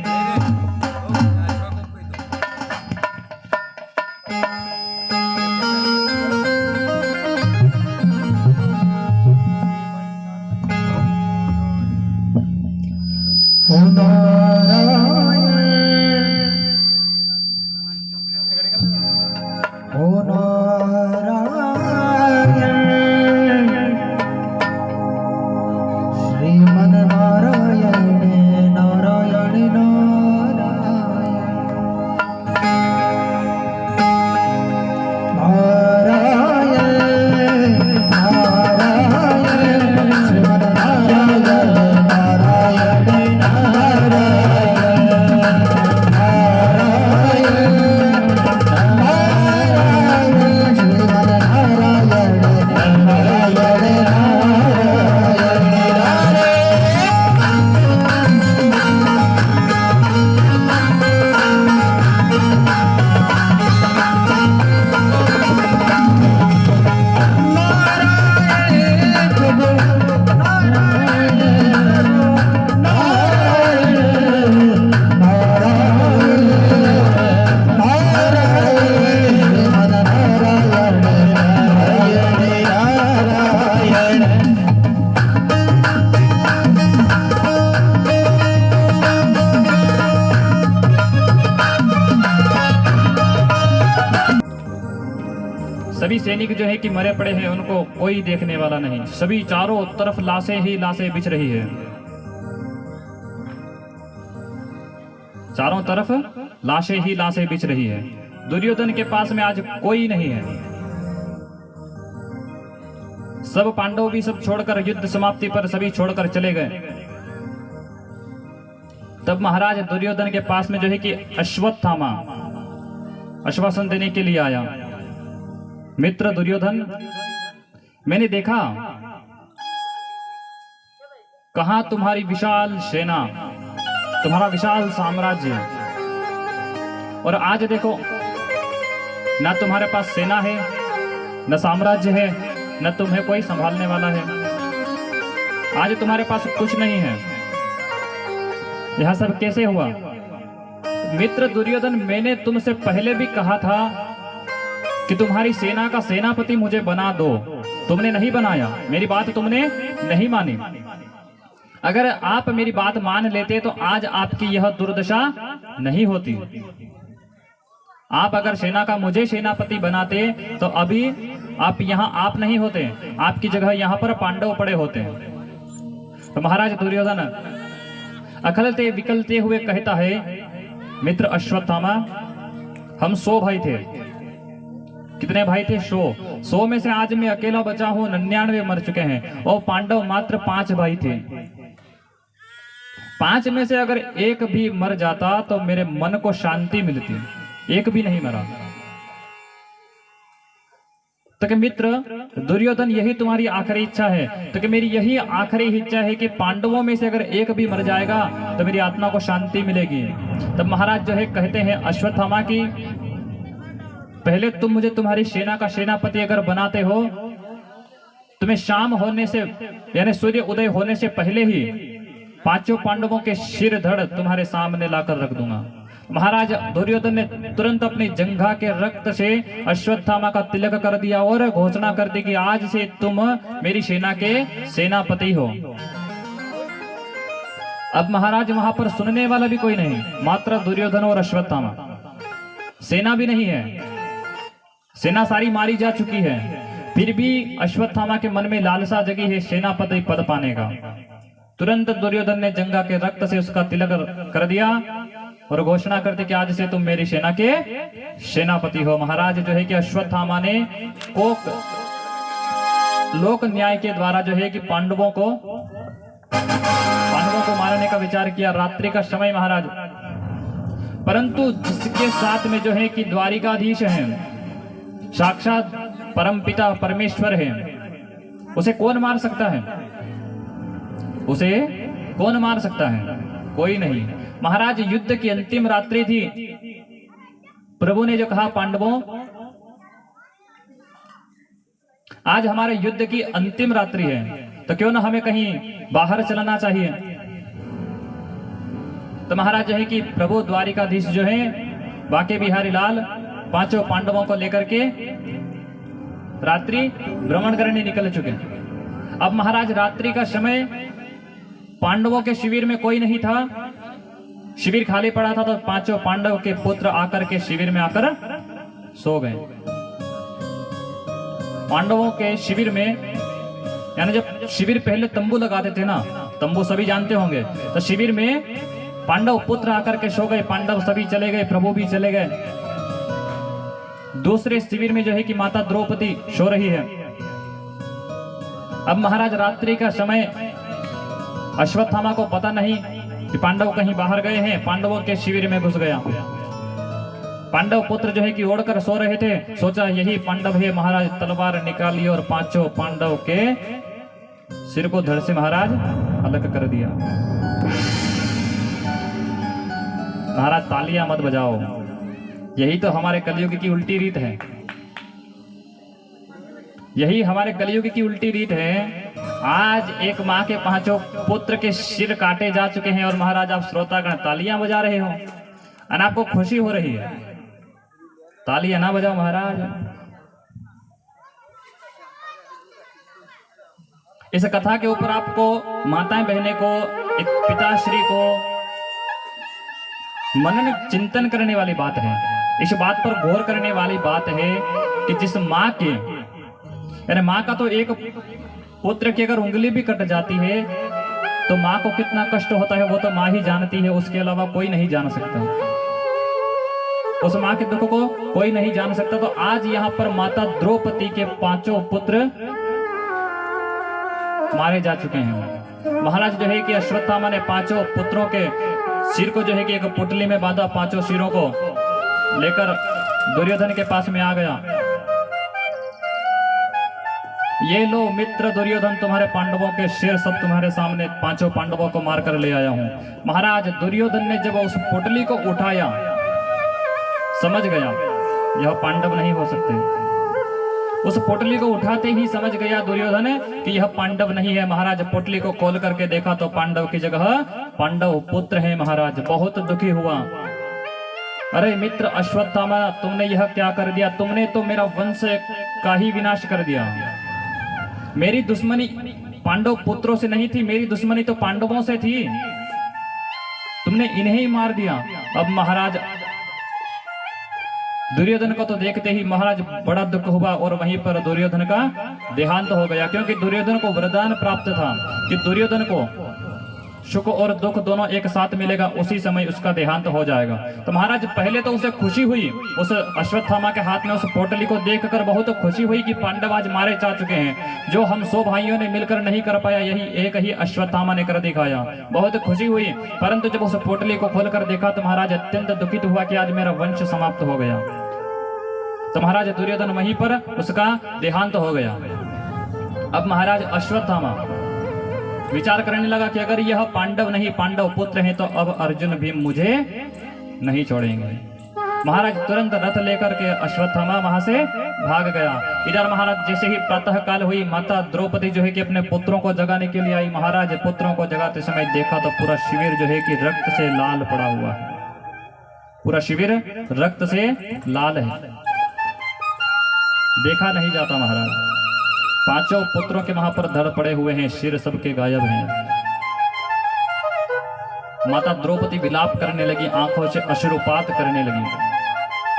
सभी सैनिक जो है कि मरे पड़े हैं, उनको कोई देखने वाला नहीं। सभी चारों तरफ लाशें ही लाशें बिछ रही है। चारों तरफ लाशें ही लाशें बिछ रही है। दुर्योधन के पास में आज कोई नहीं है। सब पांडव भी सब छोड़कर युद्ध समाप्ति पर सभी छोड़कर चले गए। तब महाराज दुर्योधन के पास में जो है कि अश्वत्थामा आश्वासन देने के लिए आया। मित्र दुर्योधन, मैंने देखा कहां तुम्हारी विशाल सेना, तुम्हारा विशाल साम्राज्य, और आज देखो ना तुम्हारे पास सेना है, न साम्राज्य है, न तुम्हें कोई संभालने वाला है। आज तुम्हारे पास कुछ नहीं है। यह सब कैसे हुआ? मित्र दुर्योधन, मैंने तुमसे पहले भी कहा था कि तुम्हारी सेना का सेनापति मुझे बना दो। तुमने नहीं बनाया, मेरी बात तुमने नहीं मानी। अगर आप मेरी बात मान लेते तो आज आपकी यह दुर्दशा नहीं होती। आप अगर सेना का मुझे सेनापति बनाते तो अभी आप यहाँ आप नहीं होते, आपकी जगह यहाँ पर पांडव पड़े होते। तो महाराज दुर्योधन अकलते विकलते हुए कहता है, मित्र अश्वत्थामा, हम 100 भाई थे। कितने भाई थे? 100 में से आज मैं अकेला बचा हूं, 99 मर चुके हैं, और पांडव मात्र 5 भाई थे। 5 में से अगर एक भी मर जाता तो मेरे मन को शांति मिलती। एक भी नहीं मरा। तो कि मित्र दुर्योधन, यही तुम्हारी आखिरी इच्छा है? तो कि मेरी यही आखिरी इच्छा है कि पांडवों में से अगर एक भी मर जाएगा तो मेरी आत्मा को शांति मिलेगी। तब महाराज जो है कहते हैं अश्वत्थामा की, पहले तुम मुझे तुम्हारी सेना का सेनापति अगर बनाते हो, तुम्हें शाम होने से यानी सूर्य उदय होने से पहले ही 5 पांडवों के सिर धड़ तुम्हारे सामने लाकर रख दूंगा। महाराज दुर्योधन ने तुरंत अपनी जंघा के रक्त से अश्वत्थामा का तिलक कर दिया और घोषणा कर दी कि आज से तुम मेरी सेना के सेनापति हो। अब महाराज वहां पर सुनने वाला भी कोई नहीं, मात्र दुर्योधन और अश्वत्थामा। सेना भी नहीं है, सेना सारी मारी जा चुकी है। फिर भी अश्वत्थामा के मन में लालसा जगी है सेनापति पद पाने का। तुरंत दुर्योधन ने जंघा के रक्त से उसका तिलक कर दिया और घोषणा करते कि आज से तुम मेरी सेना के सेनापति हो। महाराज जो है कि अश्वत्थामा ने लोक न्याय के द्वारा जो है कि पांडवों को मारने का विचार किया। रात्रि का समय महाराज, परंतु जिसके साथ में जो है कि द्वारिकाधीश है, साक्षात परमपिता परमेश्वर है, उसे कौन मार सकता है? उसे कौन मार सकता है? कोई नहीं। महाराज युद्ध की अंतिम रात्रि थी। प्रभु ने जो कहा पांडवों, आज हमारे युद्ध की अंतिम रात्रि है, तो क्यों ना हमें कहीं बाहर चलना चाहिए। तो महाराज जो है कि प्रभु द्वारिकाधीश जो है बाके बिहारी लाल पांचों पांडवों को लेकर के रात्रि भ्रमण करने निकल चुके। अब महाराज रात्रि का समय, पांडवों के शिविर में कोई नहीं था, शिविर खाली पड़ा था। तो पांचों पांडव के पुत्र आकर के शिविर में आकर सो गए। पांडवों के शिविर में, यानी जब शिविर पहले तंबू लगाते थे ना, तंबू सभी जानते होंगे, तो शिविर में पांडव पुत्र आकर के सो गए। पांडव सभी चले गए, प्रभु भी चले गए। दूसरे शिविर में जो है कि माता द्रौपदी सो रही है। अब महाराज रात्रि का समय, अश्वत्थामा को पता नहीं कि पांडव कहीं बाहर गए हैं, पांडवों के शिविर में घुस गया। पांडव पुत्र जो है कि ओढ़कर सो रहे थे, सोचा यही पांडव है। महाराज तलवार निकाली और पांचों पांडव के सिर को धड़ से महाराज अलग कर दिया। महाराज तालियां मत बजाओ, यही तो हमारे कलयुग की उल्टी रीत है। यही हमारे कलयुग की उल्टी रीत है। आज एक माँ के पांचों पुत्र के सिर काटे जा चुके हैं और महाराज आप श्रोतागण तालियां बजा रहे हो और आपको खुशी हो रही है। तालियां ना बजाओ महाराज। इस कथा के ऊपर आपको माताएं बहनें को, एक पिताश्री को मनन चिंतन करने वाली बात है। इस बात पर गौर करने वाली बात है कि जिस माँ के, यानी माँ का तो एक पुत्र की अगर उंगली भी कट जाती है तो माँ को कितना कष्ट होता है वो तो माँ ही जानती है, उसके अलावा कोई नहीं जान सकता। उस माँ के दुख को कोई नहीं जान सकता। तो आज यहाँ पर माता द्रौपदी के पांचों पुत्र मारे जा चुके हैं। महाराज जो है कि अश्वत्थामा ने पांचों पुत्रों के सिर को जो है कि एक पुटली में बांधा, पांचों सिरों को लेकर दुर्योधन के पास में आ गया। ये लो मित्र दुर्योधन, तुम्हारे पांडवों के सिर सब तुम्हारे सामने, पांचों पांडवों को मारकर ले आया हूं। महाराज दुर्योधन ने जब उस पुटली को उठाया, समझ गया यह पांडव नहीं हो सकते। उस पोटली को उठाते ही समझ गया दुर्योधन कि यह पांडव नहीं है। महाराज पोटली को खोल करके देखा तो पांडव की जगह पांडव पुत्र है। महाराज बहुत दुखी हुआ। अरे मित्र अश्वत्थामा, तुमने यह क्या कर दिया? तुमने तो मेरा वंश का ही विनाश कर दिया। मेरी दुश्मनी पांडव पुत्रों से नहीं थी, मेरी दुश्मनी तो पांडवों से थी। तुमने इन्हें ही मार दिया। अब महाराज दुर्योधन को तो देखते ही महाराज बड़ा दुख हुआ और वहीं पर दुर्योधन का देहांत हो गया। क्योंकि दुर्योधन को वरदान प्राप्त था कि दुर्योधन को सुख और दुख दोनों एक साथ मिलेगा, उसी समय उसका देहांत हो जाएगा। तो महाराज पहले तो उसे खुशी हुई, उस अश्वत्थामा के हाथ में उस पोटली को देखकर बहुत खुशी हुई कि पांडव आज मारे जा चुके हैं। जो हम 100 भाइयों ने मिलकर नहीं कर पाया, यही एक ही अश्वत्थामा ने कर दिखाया। बहुत खुशी हुई। परंतु जब उस पोटली को खोलकर देखा तो महाराज अत्यंत दुखित हुआ कि आज मेरा वंश समाप्त हो गया। तो महाराज दुर्योधन वहीं पर उसका देहांत हो गया। अब महाराज अश्वत्थामा विचार करने लगा कि अगर यह पांडव नहीं पांडव पुत्र हैं तो अब अर्जुन भी मुझे नहीं छोड़ेंगे। महाराज तुरंत रथ लेकर के अश्वत्थामा वहां से भाग गया। इधर महाराज जैसे ही प्रातः काल हुई, माता द्रौपदी जो है कि अपने पुत्रों को जगाने के लिए आई। महाराज पुत्रों को जगाते समय देखा तो पूरा शिविर जो है कि रक्त से लाल पड़ा हुआ है। पूरा शिविर रक्त से लाल है, देखा नहीं जाता। महाराज पांचों पुत्रों के वहां पर धड़ पड़े हुए हैं, सिर सबके गायब हैं। माता द्रौपदी विलाप करने लगी, आंखों से अश्रुपात करने लगी।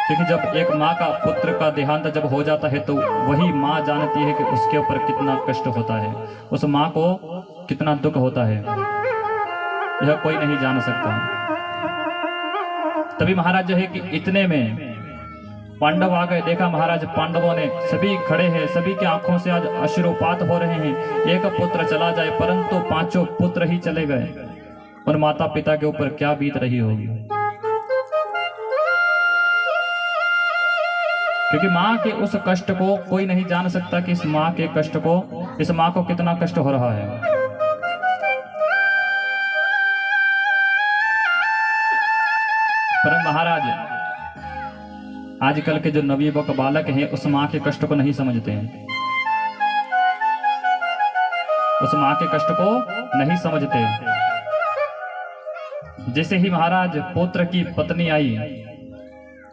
क्योंकि जब एक माँ का पुत्र का देहांत जब हो जाता है तो वही माँ जानती है कि उसके ऊपर कितना कष्ट होता है, उस माँ को कितना दुख होता है, यह कोई नहीं जान सकता। तभी महाराज जो है कि इतने में पांडव आ गए। देखा महाराज पांडवों ने, सभी खड़े हैं, सभी की आंखों से आज अश्रुपात हो रहे हैं। एक पुत्र चला जाए, परंतु पांचों पुत्र ही चले गए। उन माता पिता के ऊपर क्या बीत रही होगी। क्योंकि माँ के उस कष्ट को कोई नहीं जान सकता कि इस माँ के कष्ट को, इस माँ को कितना कष्ट हो रहा है। पर महाराज आजकल के जो नवयुवक बालक हैं उस माँ के कष्ट को नहीं समझते हैं, उस माँ के कष्ट को नहीं समझते। जैसे ही महाराज पुत्र की पत्नी आई,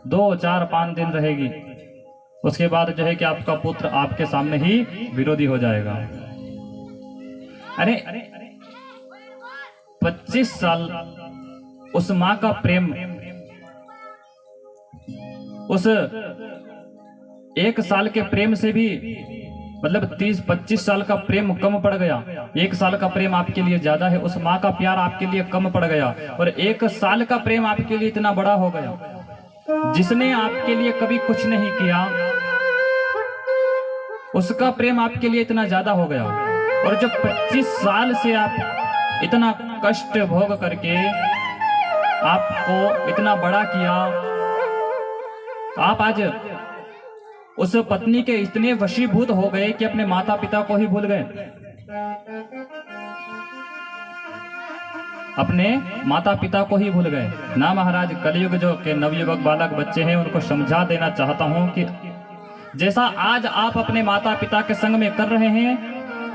2, 4, 5 दिन रहेगी, उसके बाद जो है कि आपका पुत्र आपके सामने ही विरोधी हो जाएगा। अरे 25 साल उस माँ का प्रेम, उस 1 साल के प्रेम से भी मतलब 30-25 साल का प्रेम कम पड़ गया। 1 साल का प्रेम आपके लिए ज्यादा है, उस माँ का प्यार आपके लिए कम पड़ गया। और 1 साल का प्रेम आपके लिए इतना बड़ा हो गया। जिसने आपके लिए कभी कुछ नहीं किया, उसका प्रेम आपके लिए इतना ज्यादा हो गया। और जो 25 साल से आप इतना कष्ट भोग करके आपको इतना बड़ा किया, आप आज उस पत्नी के इतने वशीभूत हो गए कि अपने माता पिता को ही भूल गए, अपने माता पिता को ही भूल गए ना। महाराज कलयुग जो के नवयुवक बालक बच्चे हैं उनको समझा देना चाहता हूं कि जैसा आज आप अपने माता पिता के संग में कर रहे हैं,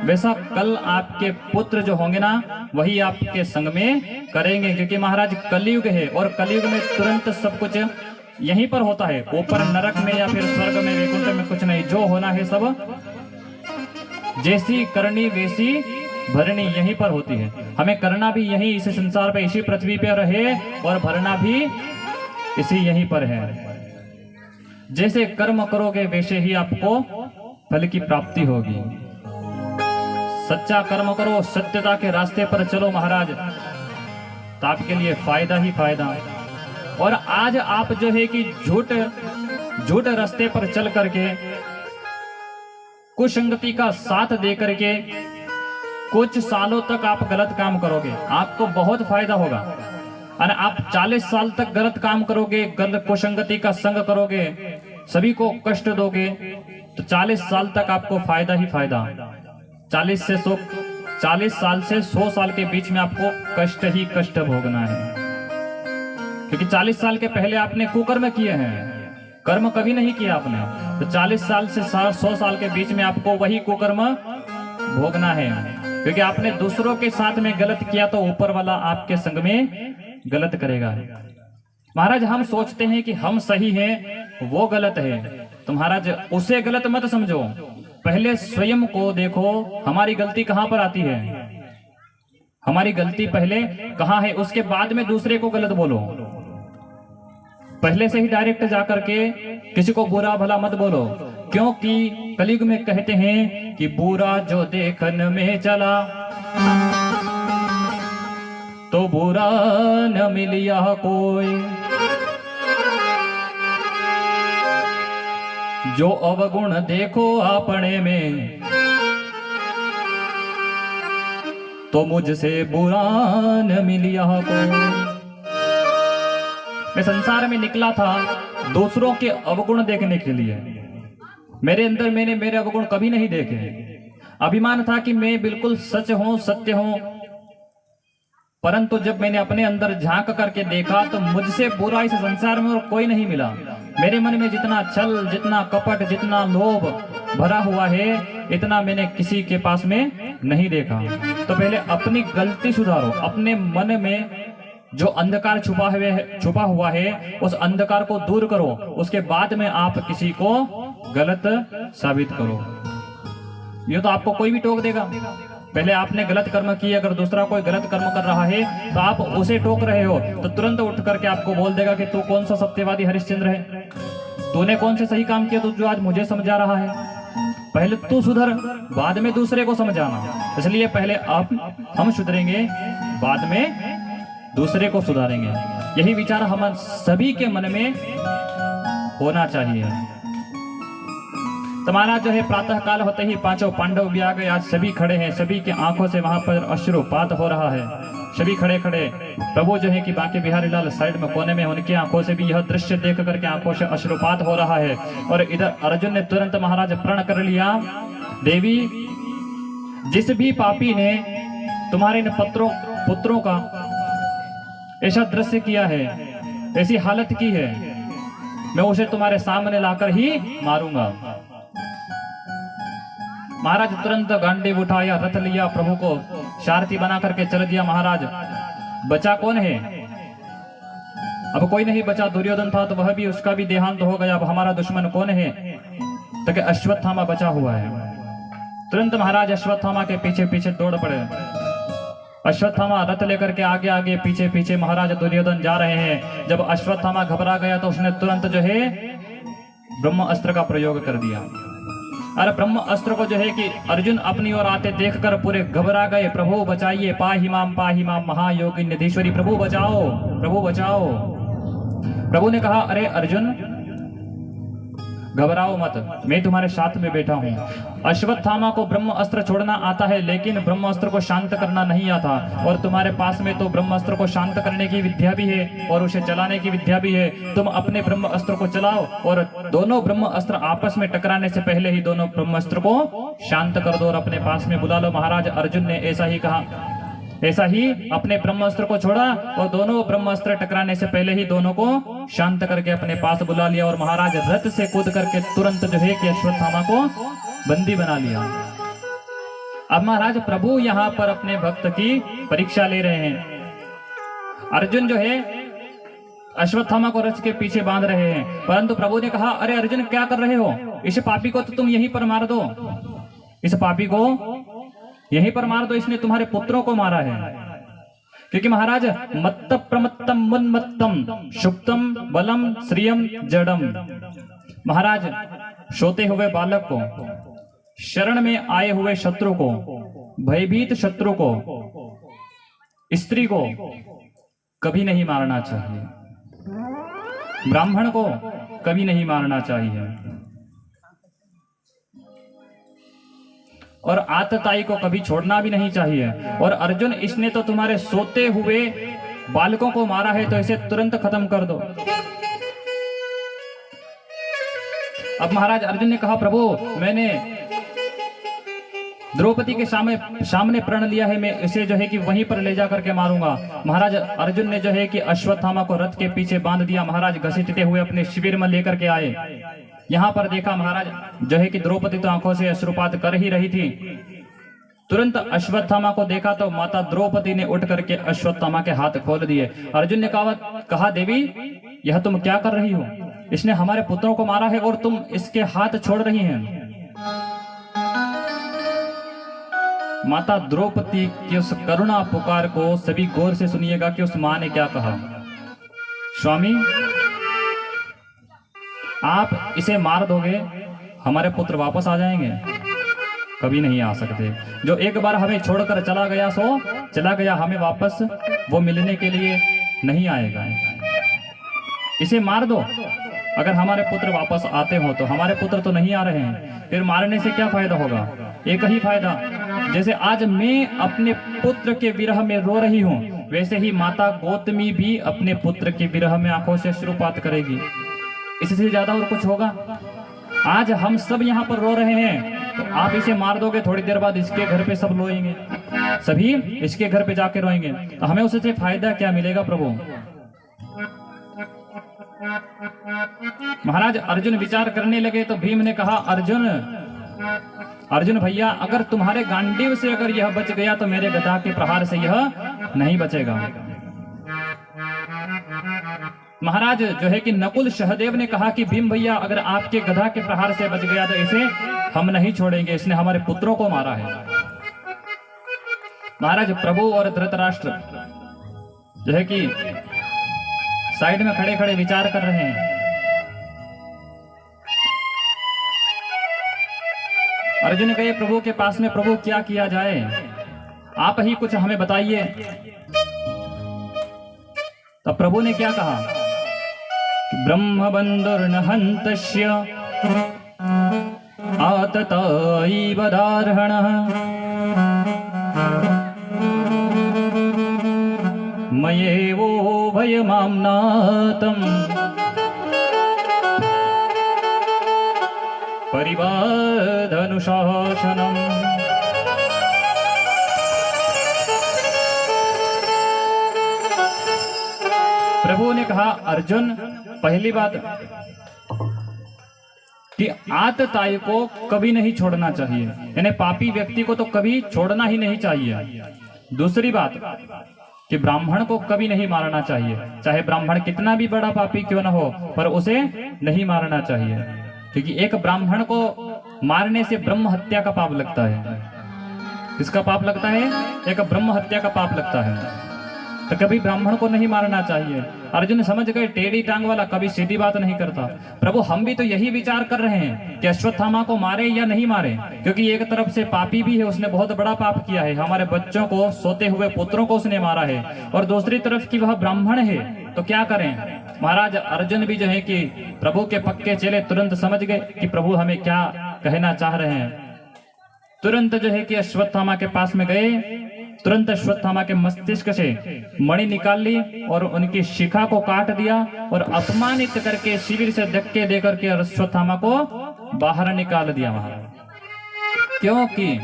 वैसा कल आपके पुत्र जो होंगे ना, वही आपके संग में करेंगे। क्योंकि महाराज कलयुग है और कलयुग में तुरंत सब कुछ यहीं पर होता है। ऊपर नरक में या फिर स्वर्ग में, वैकुंठ में कुछ नहीं। जो होना है सब जैसी करनी वैसी भरनी यहीं पर होती है। हमें करना भी यही, इस संसार पे, इसी पृथ्वी पे रहे, और भरना भी इसी यहीं पर है। जैसे कर्म करोगे वैसे ही आपको फल की प्राप्ति होगी। सच्चा कर्म करो, सत्यता के रास्ते पर चलो महाराज, तो आपके लिए फायदा ही फायदा। और आज आप जो है कि झूठ रास्ते पर चल करके, कुसंगति का साथ दे करके कुछ सालों तक आप गलत काम करोगे, आपको बहुत फायदा होगा। और आप 40 साल तक गलत काम करोगे, गलत कुसंगति का संग करोगे, सभी को कष्ट दोगे, तो 40 साल तक आपको फायदा ही फायदा। 40 साल से 100 साल के बीच में आपको कष्ट ही कष्ट भोगना है। क्योंकि 40 साल के पहले आपने कुकर्म किए हैं, कर्म कभी नहीं किया आपने। तो 40 साल से 100 साल के बीच में आपको वही कुकर्म भोगना है। क्योंकि आपने दूसरों के साथ में गलत किया तो ऊपर वाला आपके संग में गलत करेगा। महाराज हम सोचते हैं कि हम सही हैं, वो गलत है। तो महाराज उसे गलत मत समझो, पहले स्वयं को देखो, हमारी गलती कहां पर आती है, हमारी गलती पहले कहां है, उसके बाद में दूसरे को गलत बोलो। पहले से ही डायरेक्ट जाकर के किसी को बुरा भला मत बोलो। क्योंकि कलयुग में कहते हैं कि बुरा जो देखन में चला तो बुरा न मिलिया कोई, जो अवगुण देखो अपने में तो मुझसे बुरा न मिलिया कोई। मैं संसार में निकला था दूसरों के अवगुण देखने के लिए, मेरे अंदर मैंने मेरे अवगुण कभी नहीं देखे। अभिमान था कि मैं बिल्कुल सच हूं, सत्य हूं, परंतु जब मैंने अपने अंदर झांक करके देखा तो मुझसे बुरा इस संसार में और कोई नहीं मिला। मेरे मन में जितना छल, जितना कपट, जितना लोभ भरा हुआ है, इतना मैंने किसी के पास में नहीं देखा। तो पहले अपनी गलती सुधारो, अपने मन में जो अंधकार छुपा हुआ है उस अंधकार को दूर करो, उसके बाद में आप किसी को गलत साबित करो। ये तो आपको कोई भी टोक देगा। पहले आपने गलत कर्म किए, अगर दूसरा कोई गलत कर्म कर रहा है तो आप उसे टोक रहे हो तो तुरंत उठ करके आपको बोल देगा कि तू कौन सा सत्यवादी हरिश्चंद्र है, तूने कौन से सही काम किया तो जो आज मुझे समझा रहा है। पहले तू सुधर, बाद में दूसरे को समझाना। इसलिए पहले हम सुधरेंगे, बाद में दूसरे को सुधारेंगे। यही विचार हम सभी के मन में होना चाहिए। तो महाराज जो है प्रातः काल होते ही पांचों पांडव भी आ गए। आज सभी खड़े हैं, सभी की आंखों से वहां पर अश्रुपात हो रहा है। सभी खड़े खड़े प्रभु जो है कि बांके बिहारी लाल साइड में कोने में, उनकी आंखों से भी यह दृश्य देख करके आंखों से अश्रुपात हो रहा है। और इधर अर्जुन ने तुरंत महाराज प्रण कर लिया, देवी जिस भी पापी ने तुम्हारे इन पुत्रों का ऐसा दृश्य किया है, ऐसी हालत की है, मैं उसे तुम्हारे सामने लाकर ही मारूंगा। महाराज तुरंत गांडीव उठाया, रथ लिया, प्रभु को सारथी बना करके चल दिया। महाराज बचा कौन है? अब कोई नहीं बचा। दुर्योधन था तो वह भी, उसका भी देहांत हो गया। अब हमारा दुश्मन कौन है? तो क्या अश्वत्थामा बचा हुआ है। तुरंत महाराज अश्वत्थामा के पीछे पीछे दौड़ पड़े। अश्वत्थामा रथ लेकर के आगे आगे पीछे पीछे महाराज दुर्योधन जा रहे हैं। जब अश्वत्थामा घबरा गया तो उसने तुरंत जो है ब्रह्म अस्त्र का प्रयोग कर दिया। अरे ब्रह्म अस्त्र को जो है कि अर्जुन अपनी ओर आते देखकर पूरे घबरा गए। प्रभु बचाइए, पाहि माम महायोगी निधीश्वरी, प्रभु बचाओ, प्रभु बचाओ। प्रभु ने कहा, अरे अर्जुन घबराओ मत, मैं तुम्हारे साथ में बैठा हूं। अश्वत्थामा को ब्रह्म अस्त्र छोड़ना आता है, लेकिन ब्रह्म अस्त्र को शांत करना नहीं आता। और तुम्हारे पास में तो ब्रह्म अस्त्र को शांत करने की विद्या भी है और उसे चलाने की विद्या भी है। तुम अपने ब्रह्म अस्त्र को चलाओ और दोनों ब्रह्म अस्त्र आपस में टकराने से पहले ही दोनों ब्रह्म अस्त्र को शांत कर दो और अपने पास में बुला लो। महाराज अर्जुन ने ऐसा ही कहा, ऐसा ही अपने ब्रह्मास्त्र को छोड़ा और दोनों ब्रह्मास्त्र टकराने से पहले ही दोनों को शांत करके अपने पास बुला लिया। और महाराज रथ से कूद करके तुरंत जो है कि अश्वत्थामा को बंदी बना लिया। अब महाराज प्रभु यहाँ पर अपने भक्त की परीक्षा ले रहे हैं। अर्जुन जो है अश्वत्थामा को रथ के पीछे बांध रहे हैं, परंतु प्रभु ने कहा, अरे अर्जुन क्या कर रहे हो? इस पापी को तो तुम यहीं पर मार दो, इस पापी को यहीं पर मार दो, इसने तुम्हारे पुत्रों को मारा है। क्योंकि महाराज मत्त प्रमत्तम मुन्मत्तम शुक्तम बलम श्रियम जडम, महाराज सोते हुए बालक को, शरण में आए हुए शत्रु को, भयभीत शत्रु को, स्त्री को कभी नहीं मारना चाहिए, ब्राह्मण को कभी नहीं मारना चाहिए, और आतताई को कभी छोड़ना भी नहीं चाहिए। और अर्जुन इसने तो तुम्हारे सोते हुए बालकों को मारा है, तो इसे तुरंत खत्म कर दो। अब महाराज अर्जुन ने कहा, प्रभु मैंने द्रौपदी के सामने प्रण लिया है, मैं इसे जो है कि वहीं पर ले जाकर के मारूंगा। महाराज अर्जुन ने जो है कि अश्वत्थामा को रथ के पीछे बांध दिया। महाराज घसीटते हुए अपने शिविर में लेकर के आए। यहाँ पर देखा महाराज जो है कि द्रौपदी तो आंखों से अश्रुपात कर ही रही थी। तुरंत अश्वत्थामा को देखा तो माता द्रौपदी ने उठ करके अश्वत्थामा के हाथ खोल दिए। अर्जुन ने कहा, देवी यह तुम क्या कर रही हो? इसने हमारे पुत्रों को मारा है और तुम इसके हाथ छोड़ रही हैं। माता द्रौपदी की उस करुणा पुकार को सभी गौर से सुनिएगा कि उस मां ने क्या कहा। स्वामी आप इसे मार दोगे, हमारे पुत्र वापस आ जाएंगे? कभी नहीं आ सकते। जो एक बार हमें छोड़कर चला गया सो चला गया, हमें वापस वो मिलने के लिए नहीं आएगा। इसे मार दो। अगर हमारे पुत्र वापस आते हो तो, हमारे पुत्र तो नहीं आ रहे हैं, फिर मारने से क्या फायदा होगा? एक ही फायदा, जैसे आज मैं अपने पुत्र के विरह में रो रही हूँ, वैसे ही माता गौतमी भी अपने पुत्र के विरह में आंखों से अश्रुपात करेगी। इससे ज्यादा और कुछ होगा? आज हम सब यहाँ पर रो रहे हैं, तो आप इसे मार दोगे, थोड़ी देर बाद इसके घर पे सब रोएंगे, सभी इसके घर पे जाके रोएंगे, तो हमें उससे फायदा क्या मिलेगा? प्रभु महाराज अर्जुन विचार करने लगे तो भीम ने कहा, अर्जुन भैया, अगर तुम्हारे गांडीव से अगर यह बच गया तो मेरे गदा के प्रहार से यह नहीं बचेगा। महाराज जो है कि नकुल सहदेव ने कहा कि भीम भैया, अगर आपके गधा के प्रहार से बच गया तो इसे हम नहीं छोड़ेंगे, इसने हमारे पुत्रों को मारा है। महाराज प्रभु और धृतराष्ट्र जो है कि साइड में खड़े खड़े विचार कर रहे हैं। अर्जुन गए प्रभु के पास में, प्रभु क्या किया जाए, आप ही कुछ हमें बताइए। तो प्रभु ने क्या कहा कि ब्रह्म बंधुर्न हंतस्य आतताईव दार्हणः मयेवो भयमाम्नातम् परिबाधनुशासनम्। प्रभु ने कहा अर्जुन, पहली बात कि आतताई को कभी नहीं छोड़ना चाहिए, यानी पापी व्यक्ति को तो कभी छोड़ना ही नहीं चाहिए। दूसरी बात कि ब्राह्मण को कभी नहीं मारना चाहिए, चाहे ब्राह्मण कितना भी बड़ा पापी क्यों न हो, पर उसे नहीं मारना चाहिए, क्योंकि एक ब्राह्मण को मारने से ब्रह्म हत्या का पाप लगता है। किसका पाप लगता है? एक ब्रह्म हत्या का पाप लगता है। तो कभी ब्राह्मण को नहीं मारना चाहिए। अर्जुन समझ गए टेढ़ी टांग वाला कभी सीधी बात नहीं करता। प्रभु हम भी तो यही विचार कर रहे हैं कि अश्वत्थामा को मारे या नहीं मारे, क्योंकि एक तरफ से पापी भी है, उसने बहुत बड़ा पाप किया है, हमारे बच्चों को, सोते हुए पुत्रों को उसने मारा है, और दूसरी तरफ की वह ब्राह्मण है, तो क्या करें। महाराज अर्जुन भी जो है कि प्रभु के पक्के चेले तुरंत समझ गए कि प्रभु हमें क्या कहना चाह रहे हैं। तुरंत जो है कि अश्वत्थामा के पास में गए, तुरंत अश्वत्थामा के मस्तिष्क से मणि निकाल ली और उनकी शिखा को काट दिया और अपमानित करके शिविर से धक्के देकर के अश्वत्थामा को बाहर निकाल दिया महाराज। क्योंकि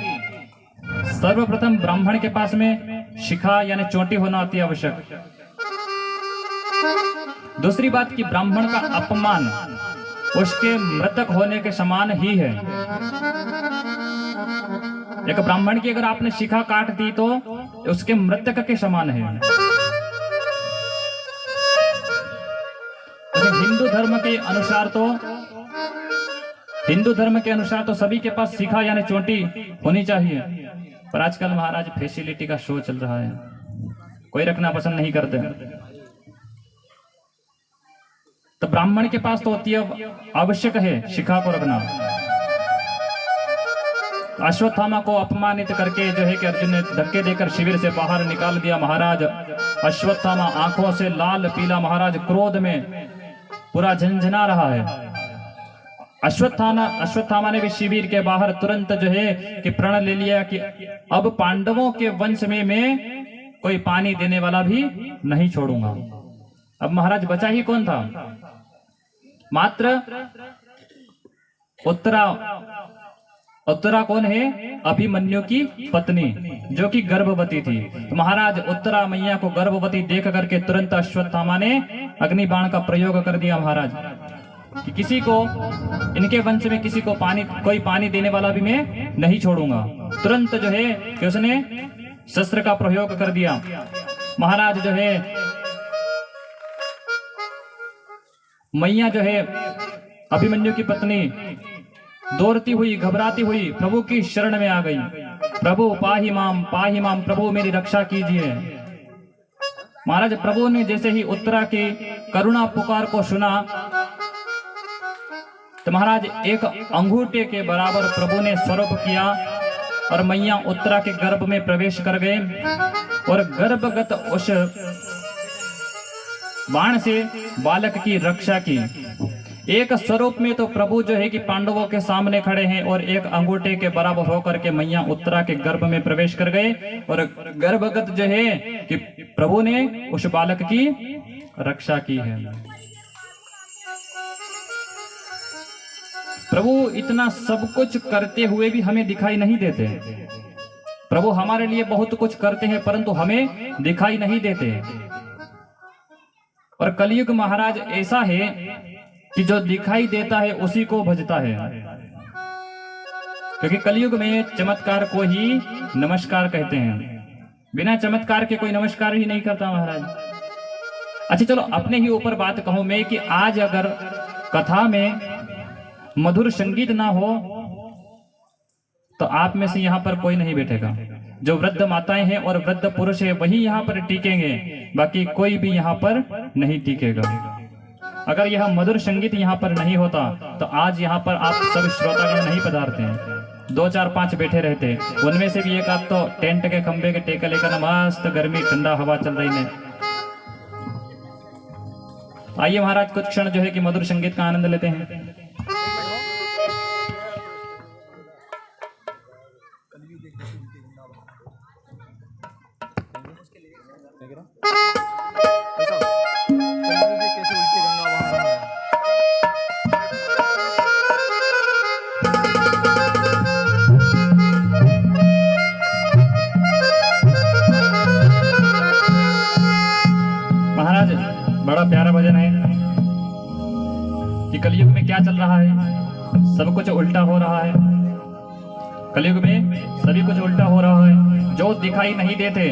सर्वप्रथम ब्राह्मण के पास में शिखा यानी चोटी होना अति आवश्यक। दूसरी बात कि ब्राह्मण का अपमान उसके मृतक होने के समान ही है। एक ब्राह्मण की अगर आपने शिखा काट दी तो उसके मृतक के समान है। हिंदू धर्म के अनुसार तो सभी के पास शिखा यानी चोटी होनी चाहिए, पर आजकल महाराज फैसिलिटी का शो चल रहा है, कोई रखना पसंद नहीं करते। तो ब्राह्मण के पास तो अति आवश्यक है शिखा को रखना। अश्वत्थामा को अपमानित करके जो है कि अर्जुन ने धक्के देकर शिविर से बाहर निकाल दिया। महाराज अश्वत्थामा आंखों से लाल पीला, महाराज क्रोध में पूरा झंझना रहा है। अश्वत्थामा ने भी शिविर के बाहर तुरंत जो है कि प्रण ले लिया कि अब पांडवों के वंश में मैं कोई पानी देने वाला भी नहीं छोड़ूंगा। अब महाराज बचा ही कौन था? मात्र उत्तरा कौन है? अभिमन्यु की पत्नी, जो कि गर्भवती थी। तो महाराज उत्तरा मैया को गर्भवती देख करके तुरंत अश्वत्थामा ने अग्निबाण का प्रयोग कर दिया महाराज कि किसी को, इनके वंश में किसी को कोई पानी देने वाला भी मैं नहीं छोड़ूंगा। तुरंत जो है कि उसने शस्त्र का प्रयोग कर दिया। महाराज जो है मैया जो है अभिमन्यु की पत्नी दौड़ती हुई घबराती हुई प्रभु की शरण में आ गई। प्रभु पाहि माम, प्रभु मेरी रक्षा कीजिए। महाराज प्रभु ने जैसे ही उत्तरा की करुणा पुकार को सुना तो महाराज एक अंगूठे के बराबर प्रभु ने स्वरूप किया और मैया उत्तरा के गर्भ में प्रवेश कर गए और गर्भगत उस बाण से बालक की रक्षा की। एक स्वरूप में तो प्रभु जो है कि पांडवों के सामने खड़े हैं और एक अंगूठे के बराबर होकर के मैया उत्तरा के गर्भ में प्रवेश कर गए और गर्भगत जो है कि प्रभु ने उस बालक की रक्षा की है। प्रभु इतना सब कुछ करते हुए भी हमें दिखाई नहीं देते। प्रभु हमारे लिए बहुत कुछ करते हैं परंतु हमें दिखाई नहीं देते। और कलयुग महाराज ऐसा है कि जो दिखाई देता है उसी को भजता है, क्योंकि कलयुग में चमत्कार को ही नमस्कार कहते हैं। बिना चमत्कार के कोई नमस्कार ही नहीं करता महाराज। अच्छा चलो अपने ही ऊपर बात कहूं मैं कि आज अगर कथा में मधुर संगीत ना हो तो आप में से यहाँ पर कोई नहीं बैठेगा। जो वृद्ध माताएं हैं और वृद्ध पुरुष है वही यहाँ पर टीकेंगे, बाकी कोई भी यहाँ पर नहीं टीकेगा। अगर यह मधुर संगीत यहाँ पर नहीं होता तो आज यहाँ पर आप सब श्रोतागण नहीं पधारते हैं। 2 4 5 बैठे रहते, उनमें से भी एक आध तो टेंट के खंबे के टेका लेकर मस्त गर्मी ठंडा हवा चल रही है। आइए महाराज कुछ क्षण जो है कि मधुर संगीत का आनंद लेते हैं। कैसे उल्टी गंगा बहा रहा है। महाराज बड़ा प्यारा भजन है कि कलयुग में क्या चल रहा है, सब कुछ उल्टा हो रहा है। कलयुग में सभी कुछ उल्टा हो रहा है। जो दिखाई नहीं देते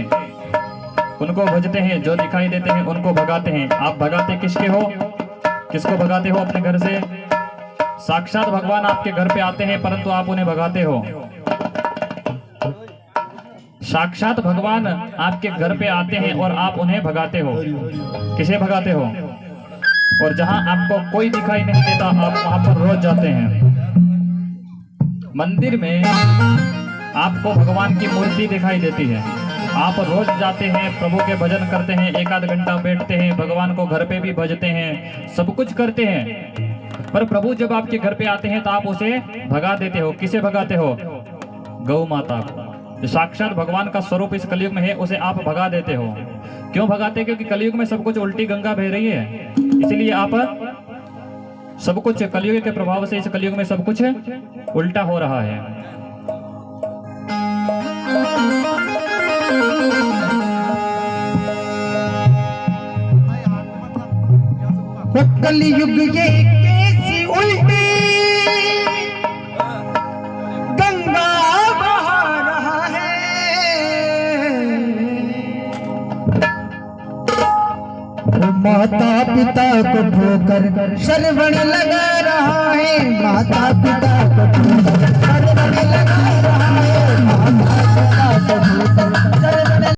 उनको भजते हैं, जो दिखाई देते हैं उनको भगाते हैं। आप भगाते किसके हो, किसको भगाते हो अपने घर से? साक्षात भगवान आपके घर पे आते हैं परंतु आप उन्हें भगाते हो। साक्षात भगवान आपके घर पे आते हैं और आप उन्हें भगाते हो। किसे भगाते हो? और जहां आपको कोई दिखाई नहीं देता आप वहां पर रोज जाते हैं। मंदिर में आपको भगवान की मूर्ति दिखाई देती है, आप रोज जाते हैं, प्रभु के भजन करते हैं, एक आध घंटा बैठते हैं, भगवान को घर पे भी भजते हैं, सब कुछ करते हैं। पर प्रभु जब आपके घर पे आते हैं तो आप उसे भगा देते हो। किसे भगाते हो? गौ माता को। जो साक्षात भगवान का स्वरूप इस कलयुग में है उसे आप भगा देते हो। क्यों भगाते? क्योंकि कलयुग में सब कुछ उल्टी गंगा बह रही है, इसलिए आप सब कुछ कलयुग के प्रभाव से इस कलयुग में सब कुछ उल्टा हो रहा है। कलयुग ये कैसी उल्टी गंगा बहा रहा है। वो माता पिता को ठोकर शरवण लगा रहा है, माता पिता को ठोकर शरवण लगा रहा है, माता पिता को ठोकर